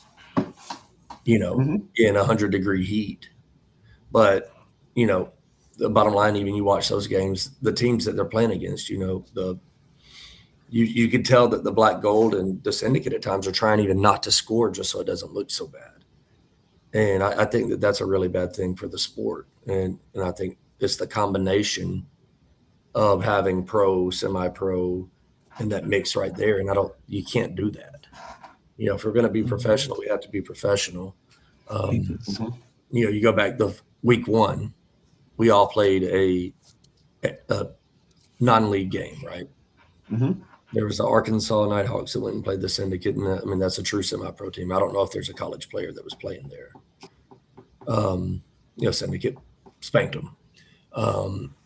in 100-degree heat. But, the bottom line, even you watch those games, the teams that they're playing against, you could tell that the Black Gold and the Syndicate at times are trying even not to score just so it doesn't look so bad. And I think that that's a really bad thing for the sport. And I think it's the combination of having pro, semi-pro, and that mix right there. And you can't do that. If we're going to be professional, we have to be professional. You go back to week 1, we all played a non-league game, right? Mm-hmm. There was the Arkansas Nighthawks that went and played the Syndicate, and that's a true semi-pro team. I don't know if there's a college player that was playing there. Syndicate spanked them.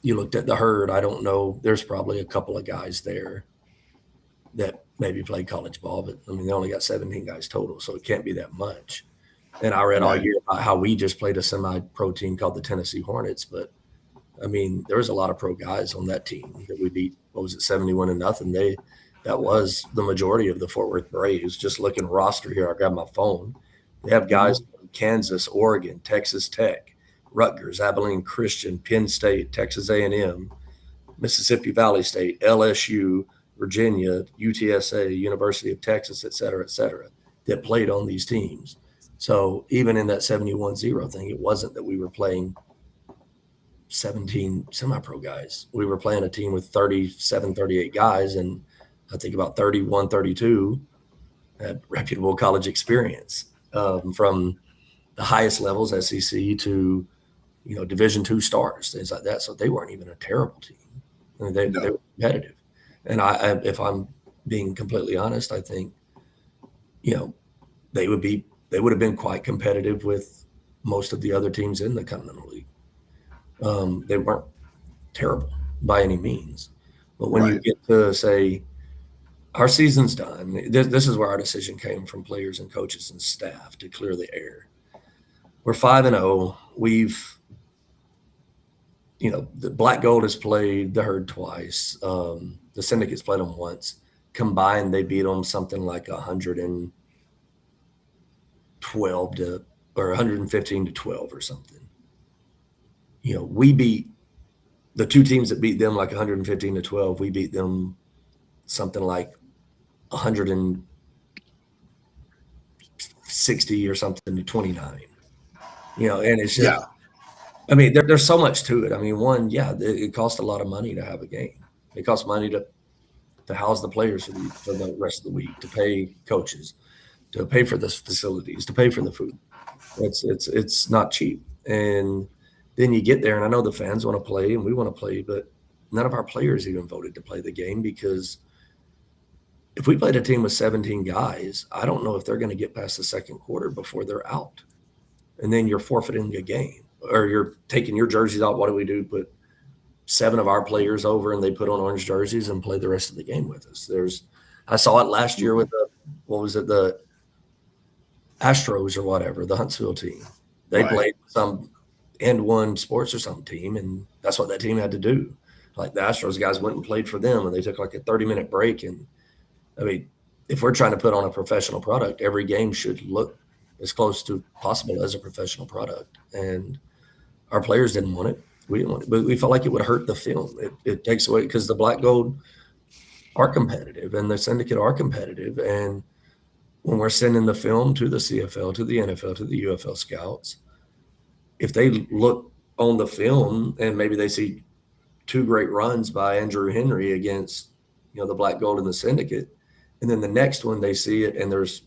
You looked at the Herd. I don't know. There's probably a couple of guys there that maybe played college ball, but they only got 17 guys total, so it can't be that much. And I read all year about how we just played a semi-pro team called the Tennessee Hornets, but there was a lot of pro guys on that team that we beat. What was it, 71-0? That was the majority of the Fort Worth Braves. Just looking roster here, I grabbed my phone. They have guys from Kansas, Oregon, Texas Tech, Rutgers, Abilene Christian, Penn State, Texas A&M, Mississippi Valley State, LSU, Virginia, UTSA, University of Texas, et cetera, that played on these teams. So even in that 71-0 thing, it wasn't that we were playing 17 semi-pro guys. We were playing a team with 37, 38 guys, and I think about 31, 32 had reputable college experience, from the highest levels, SEC, to Division II stars, things like that. So they weren't even a terrible team. They were competitive. And if I'm being completely honest, I think they would have been quite competitive with most of the other teams in the Continental League. They weren't terrible by any means. But when you get to say, our season's done, this is where our decision came from players and coaches and staff to clear the air. We're 5-0. The Black Gold has played the Herd twice. The Syndicate's played them once. Combined, they beat them something like 115-12 or something. We beat the two teams that beat them like 115-12. We beat them something like 160 or something to 29. And it's just, there's so much to it. It costs a lot of money to have a game. It costs money to house the players for the rest of the week, to pay coaches, to pay for the facilities, to pay for the food. It's not cheap. And then you get there, and I know the fans want to play and we want to play, but none of our players even voted to play the game, because if we played a team with 17 guys, I don't know if they're going to get past the second quarter before they're out. And then you're forfeiting a game, or you're taking your jerseys out. What do we do? Put 7 of our players over and they put on orange jerseys and play the rest of the game with us. I saw it last year with what was it, the Astros or whatever, the Huntsville team. They Right. played some and one sports or some team, and that's what that team had to do. Like the Astros guys went and played for them, and they took like a 30-minute break. And I mean, if we're trying to put on a professional product, every game should look as close to possible as a professional product. And our players didn't want it. We didn't want it, but we felt like it would hurt the film. It takes away because the black gold are competitive and the syndicate are competitive. And when we're sending the film to the CFL, to the NFL, to the UFL scouts, if they look on the film and maybe they see two great runs by Andrew Henry against, the black gold and the syndicate, and then the next one they see it and there's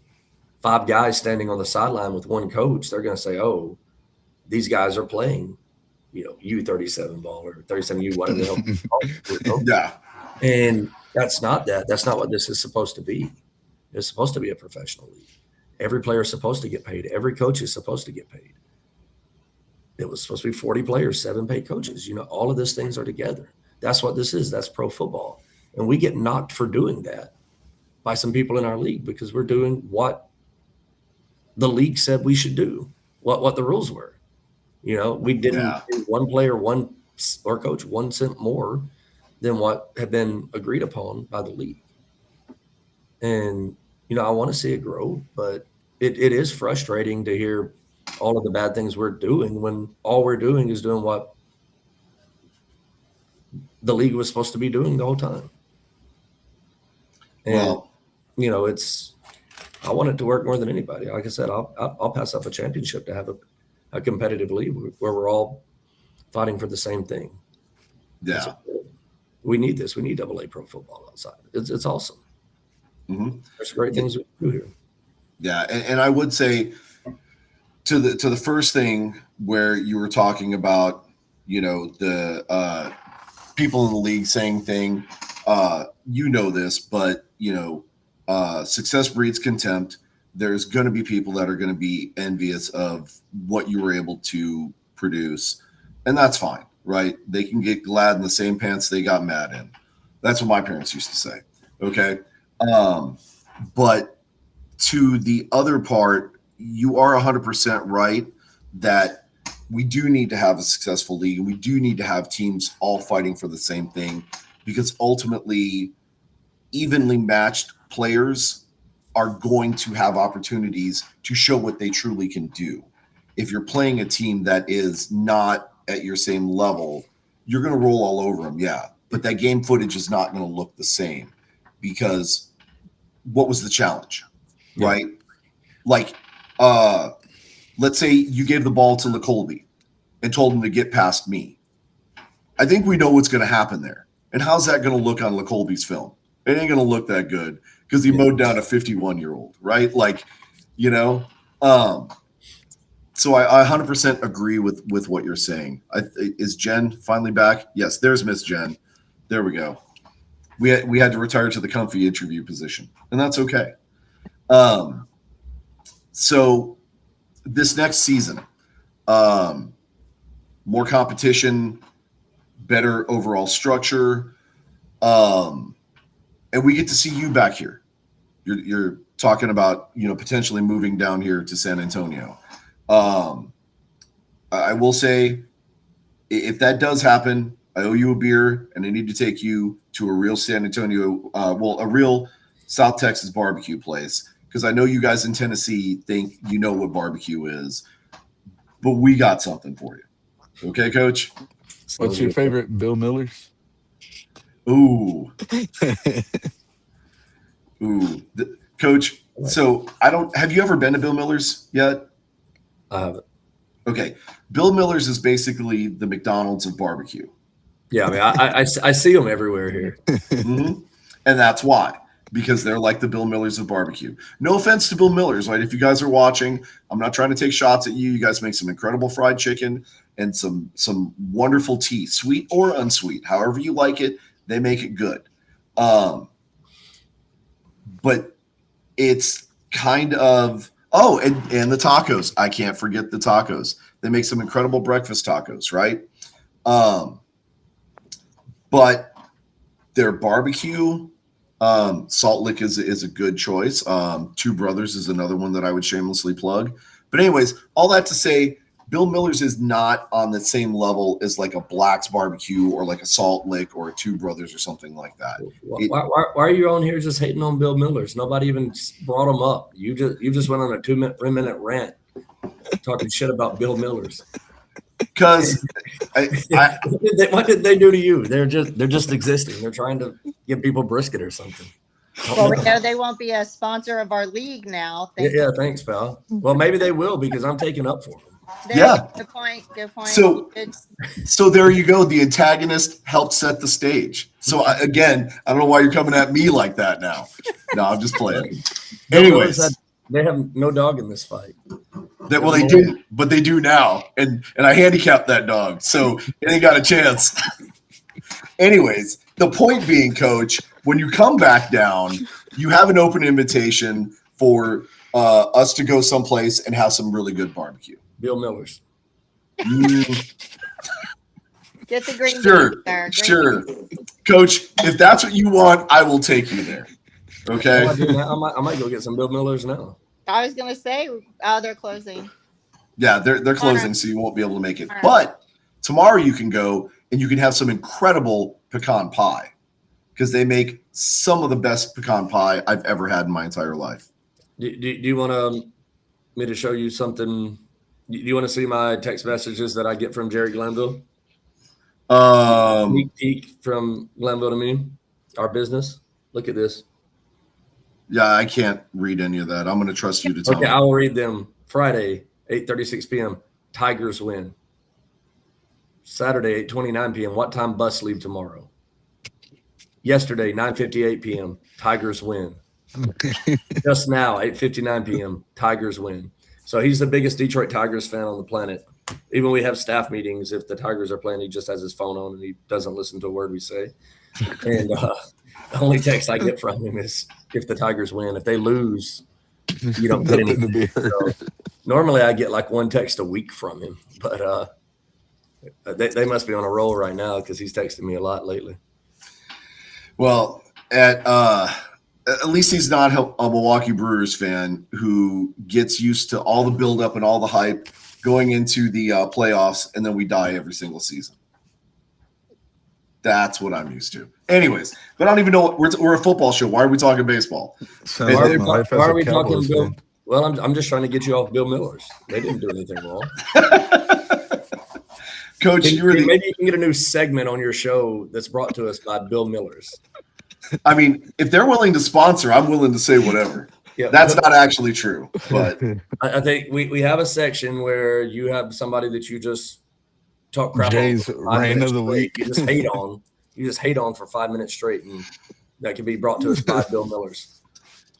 5 guys standing on the sideline with one coach, they're going to say, oh, these guys are playing, U37 ball or 37U, whatever the hell. Yeah. And that's not that. That's not what this is supposed to be. It's supposed to be a professional league. Every player is supposed to get paid. Every coach is supposed to get paid. It was supposed to be 40 players, 7 paid coaches. All of these things are together. That's what this is. That's pro football. And we get knocked for doing that by some people in our league because we're doing what the league said we should do, what the rules were. We didn't pay one player or coach 1 cent more than what had been agreed upon by the league. And, I want to see it grow, but it is frustrating to hear all of the bad things we're doing when all we're doing is doing what the league was supposed to be doing the whole time. And, I want it to work more than anybody. Like I said, I'll pass up a championship to have a competitive league where we're all fighting for the same thing. Yeah. We need this. We need AA pro football outside. It's awesome. Mm-hmm. There's great things we can do here. Yeah, and I would say to the first thing where you were talking about, the people in the league saying thing, this, but success breeds contempt. There's going to be people that are going to be envious of what you were able to produce, and that's fine, right? They can get glad in the same pants they got mad in. That's what my parents used to say. Okay. But to the other part, you are 100% right that we do need to have a successful league and we do need to have teams all fighting for the same thing, because ultimately evenly matched players are going to have opportunities to show what they truly can do. If you're playing a team that is not at your same level, you're going to roll all over them. Yeah. But that game footage is not going to look the same, because what was the challenge, right? Like, let's say you gave the ball to LeColby and told him to get past me. I think we know what's going to happen there. And how's that going to look on LeColby's film? It ain't going to look that good because he mowed down a 51-year-old, right? Like, so I 100% agree with what you're saying. Is Jen finally back? Yes, there's Miss Jen. There we go. We had to retire to the comfy interview position, and that's okay. So this next season, more competition, better overall structure, and we get to see you back here. You're talking about potentially moving down here to San Antonio. I will say, if that does happen, I owe you a beer, and I need to take you to a real San Antonio, a real South Texas barbecue place, because I know you guys in Tennessee think you know what barbecue is, but we got something for you. Okay, Coach? What's your favorite Bill Miller's? Ooh. Coach, so have you ever been to Bill Miller's yet? I haven't. Okay. Bill Miller's is basically the McDonald's of barbecue. Yeah, I mean, I see them everywhere here. Mm-hmm. And that's why, because they're like the Bill Millers of barbecue. No offense to Bill Millers, right? If you guys are watching, I'm not trying to take shots at you. You guys make some incredible fried chicken and some wonderful tea, sweet or unsweet, however you like it. They make it good. But it's kind of and the tacos. I can't forget the tacos. They make some incredible breakfast tacos, right? But their barbecue, Salt Lick is a good choice. Two Brothers is another one that I would shamelessly plug. But anyways, all that to say, Bill Miller's is not on the same level as like a Black's Barbecue or like a Salt Lick or a Two Brothers or something like that. Why are you on here just hating on Bill Miller's? Nobody even brought him up. You just went on a 3-minute rant talking shit about Bill Miller's. Because what did they do to you? They're just existing. They're trying to give people brisket or something. Well, we know they won't be a sponsor of our league now. Yeah, thanks, pal. Well, maybe they will because I'm taking up for them. Good point. So there you go. The antagonist helped set the stage. So again, I don't know why you're coming at me like that now. No, I'm just playing. Anyways, they have no dog in this fight. Well, they didn't, but they do now, and I handicapped that dog, so it ain't got a chance. Anyways, the point being, Coach, when you come back down, you have an open invitation for us to go someplace and have some really good barbecue. Bill Miller's. Get the green Sure, there. sure. Coach, if that's what you want, I will take you there. Okay. I might go get some Bill Miller's now. I was gonna say, they're closing. Yeah, they're closing, so you won't be able to make it. Right. But tomorrow you can go and you can have some incredible pecan pie because they make some of the best pecan pie I've ever had in my entire life. Do you want me to show you something? Do you want to see my text messages that I get from Jerry Glanville? Sneak peek from Glanville to me, our business. Look at this. Yeah, I can't read any of that. I'm going to trust you to tell me. I will read them. Friday, 8:36 p.m. Tigers win. Saturday, 8:29 p.m. What time bus leave tomorrow? Yesterday, 9:58 p.m. Tigers win. Just now, 8:59 p.m. Tigers win. So he's the biggest Detroit Tigers fan on the planet. Even we have staff meetings. If the Tigers are playing, he just has his phone on and he doesn't listen to a word we say. And the only text I get from him is if the Tigers win. If they lose, you don't get anything. So normally I get like one text a week from him, but they must be on a roll right now because he's texting me a lot lately. Well, at least he's not a Milwaukee Brewers fan who gets used to all the buildup and all the hype going into the playoffs, and then we die every single season. That's what I'm used to. Anyways, but I don't even know we're a football show. Why are we talking baseball? Sounds like my life as Why a are we talking Cowboys Bill? fan. Well, I'm just trying to get you off Bill Miller's. They didn't do anything wrong. Coach, maybe you can get a new segment on your show that's brought to us by Bill Miller's. I mean, if they're willing to sponsor, I'm willing to say whatever. Yeah, that's not actually true, but I think we have a section where you have somebody that you just talk crap Jay's on. reign of the week. You just hate on. You just hate on for 5 minutes straight, and that can be brought to us by Bill Miller's.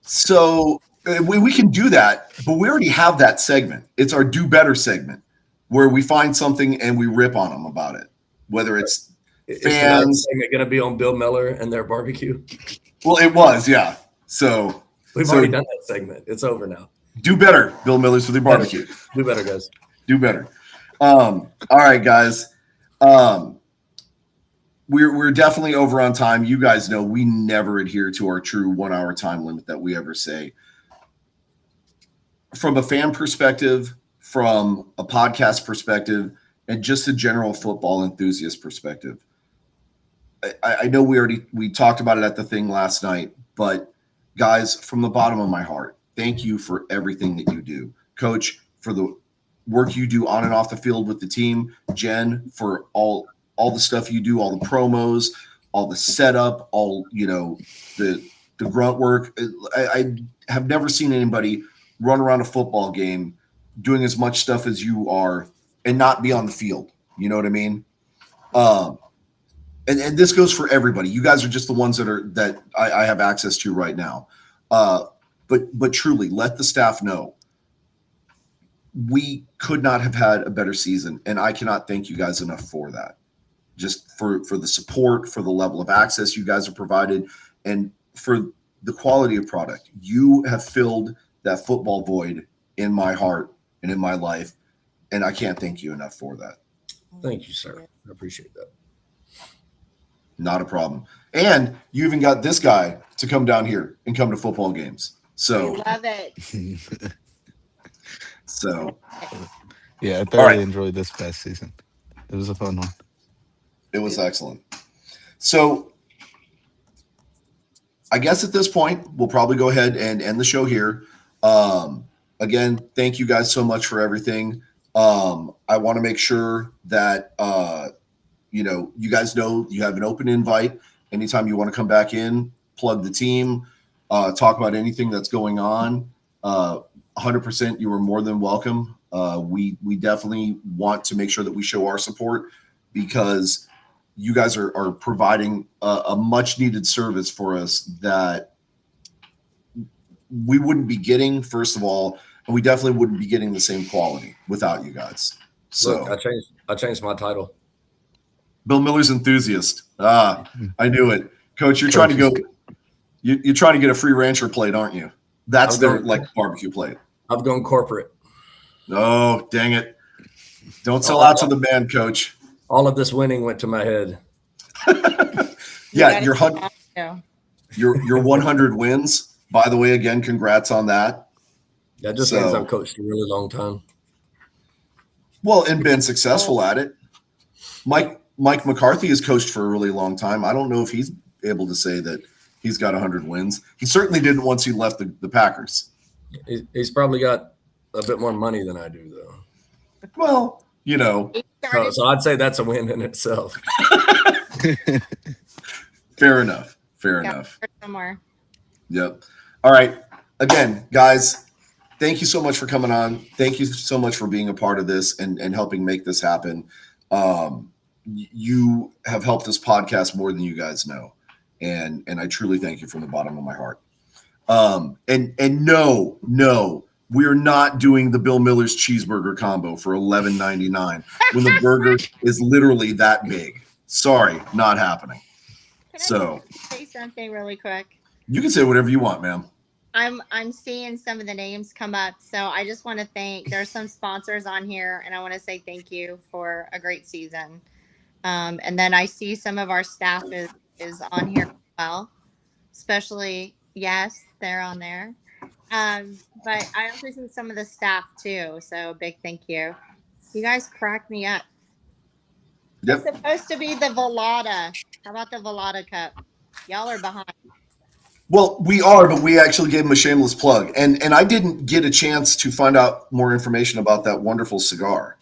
So we can do that, but we already have that segment. It's our Do Better segment where we find something and we rip on them about it, whether it's fans. Is going to be on Bill Miller and their barbecue? Well, it was, yeah. So we've already done that segment. It's over now. Do better, Bill Miller's with their barbecue. Do better, guys. Do better. All right, guys. We're definitely over on time. You guys know we never adhere to our true 1 hour time limit that we ever say. From a fan perspective, from a podcast perspective, and just a general football enthusiast perspective, I know we talked about it at the thing last night, but guys, from the bottom of my heart, thank you for everything that you do. Coach, for the work you do on and off the field with the team. Jen, for all the stuff you do, all the promos, all the setup, all, the grunt work. I have never seen anybody run around a football game doing as much stuff as you are and not be on the field. You know what I mean? And this goes for everybody. You guys are just the ones that I have access to right now. But truly, let the staff know we could not have had a better season, and I cannot thank you guys enough for that. Just for the support, for the level of access you guys have provided, and for the quality of product. You have filled that football void in my heart and in my life, and I can't thank you enough for that. Thank you, sir. I appreciate that. Not a problem. And you even got this guy to come down here and come to football games. So, I love it. so Yeah, I all thoroughly right. enjoyed this past season. It was a fun one. It was excellent. So I guess at this point, we'll probably go ahead and end the show here. Again, thank you guys so much for everything. I want to make sure that, you guys know you have an open invite. Anytime you want to come back in, plug the team, talk about anything that's going on. 100%, you are more than welcome. We definitely want to make sure that we show our support because you guys are providing a much needed service for us that we wouldn't be getting, first of all, and we definitely wouldn't be getting the same quality without you guys. So Look, I changed my title. Bill Miller's enthusiast. I knew it. Coach, you're trying to Coach go. You're trying to get a free rancher plate, aren't you? That's their barbecue plate. I've gone corporate. Oh, dang it! Don't sell out to the man, Coach. All of this winning went to my head. Yeah, your 100 wins. By the way, again, congrats on that. That just means I've coached a really long time. Well, and been successful at it. Mike McCarthy has coached for a really long time. I don't know if he's able to say that he's got 100 wins. He certainly didn't once he left the Packers. He's probably got a bit more money than I do, though. Well, So I'd say that's a win in itself. Fair enough. Somewhere. Yep. All right. Again, guys, thank you so much for coming on. Thank you so much for being a part of this and helping make this happen. You have helped this podcast more than you guys know. And I truly thank you from the bottom of my heart. And no, we're not doing the Bill Miller's cheeseburger combo for $11.99 when the burger is literally that big. Sorry, not happening. Can I say something really quick? You can say whatever you want, ma'am. I'm seeing some of the names come up, so I just want to thank. There's some sponsors on here, and I want to say thank you for a great season. And then I see some of our staff is on here as well, especially they're on there. But I also see some of the staff too, so big thank you. You guys crack me up. Yep. It's supposed to be the Velada. How about the Velada Cup? Y'all are behind. Well, we are, but we actually gave him a shameless plug. And I didn't get a chance to find out more information about that wonderful cigar,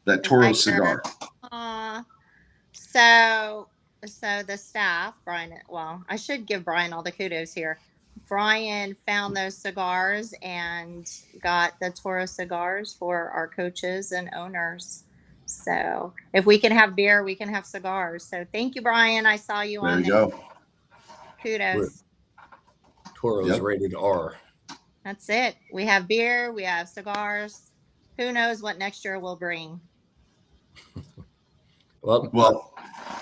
that Toros cigar. So the staff, Brian, well, I should give Brian all the kudos here. Brian found those cigars and got the Toros cigars for our coaches and owners. So if we can have beer, we can have cigars. So thank you, Brian. I saw you on there. There you go. Kudos. Toros rated R. That's it. We have beer. We have cigars. Who knows what next year will bring? Well,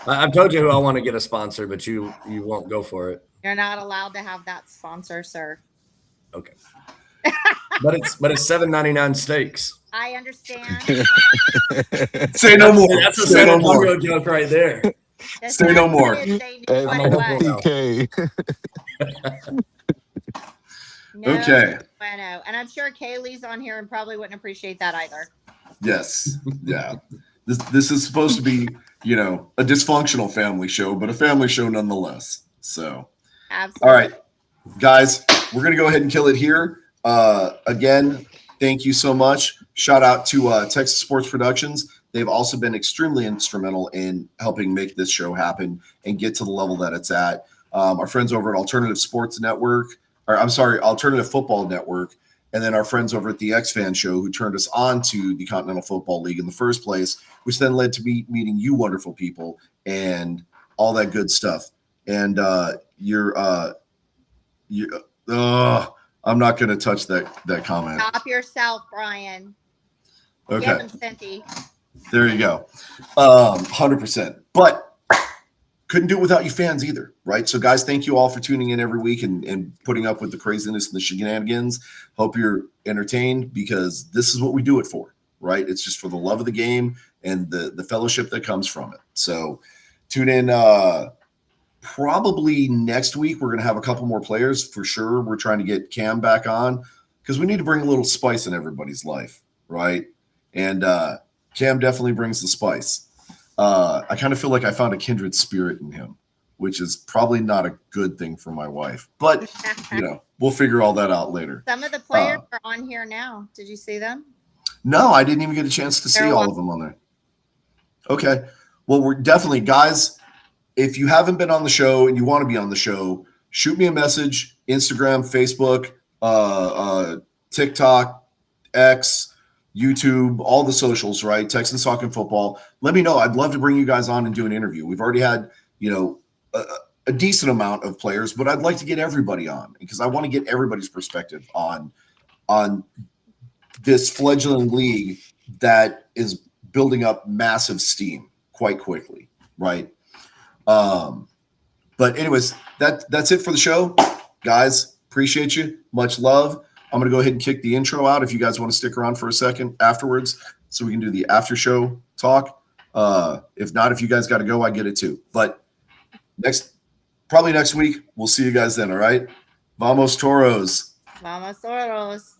I've told you who I want to get a sponsor, but you won't go for it. You're not allowed to have that sponsor, sir. Okay. but it's $7.99 steaks. I understand. Say no more. That's a Say San no more. Antonio joke right there. Say no more. PK. Okay. I know. And I'm sure Kaylee's on here and probably wouldn't appreciate that either. Yes. Yeah. This is supposed to be, a dysfunctional family show, but a family show nonetheless. So, absolutely. All right, guys, we're going to go ahead and kill it here. Again, thank you so much. Shout out to Texas Sports Productions. They've also been extremely instrumental in helping make this show happen and get to the level that it's at. Our friends over at Alternative Football Network, and then our friends over at the X-Fan Show who turned us on to the Continental Football League in the first place, which then led to me meeting you wonderful people and all that good stuff. And I'm not going to touch that comment. Stop yourself, Brian. Okay. Give him Cindy. There you go. 100%. But couldn't do it without you fans either, right? So, guys, thank you all for tuning in every week and putting up with the craziness and the shenanigans. Hope you're entertained because this is what we do it for, right? It's just for the love of the game and the fellowship that comes from it. So, Tune in probably next week. We're going to have a couple more players for sure. We're trying to get Cam back on because we need to bring a little spice in everybody's life, right? And Cam definitely brings the spice. I kind of feel like I found a kindred spirit in him, which is probably not a good thing for my wife. But, we'll figure all that out later. Some of the players are on here now. Did you see them? No, I didn't even get a chance to see all of them on there. Okay. Well, we're definitely, guys, if you haven't been on the show and you want to be on the show, shoot me a message, Instagram, Facebook, TikTok, X, YouTube, all the socials, right? Texans Talking Football. Let me know. I'd love to bring you guys on and do an interview. We've already had, a decent amount of players, but I'd like to get everybody on because I want to get everybody's perspective on this fledgling league that is building up massive steam quite quickly, right? But anyways, that's it for the show. Guys, appreciate you. Much love. I'm going to go ahead and kick the intro out if you guys want to stick around for a second afterwards so we can do the after show talk. If not, if you guys got to go, I get it too. But probably next week, we'll see you guys then, all right? Vamos Toros. Vamos Toros.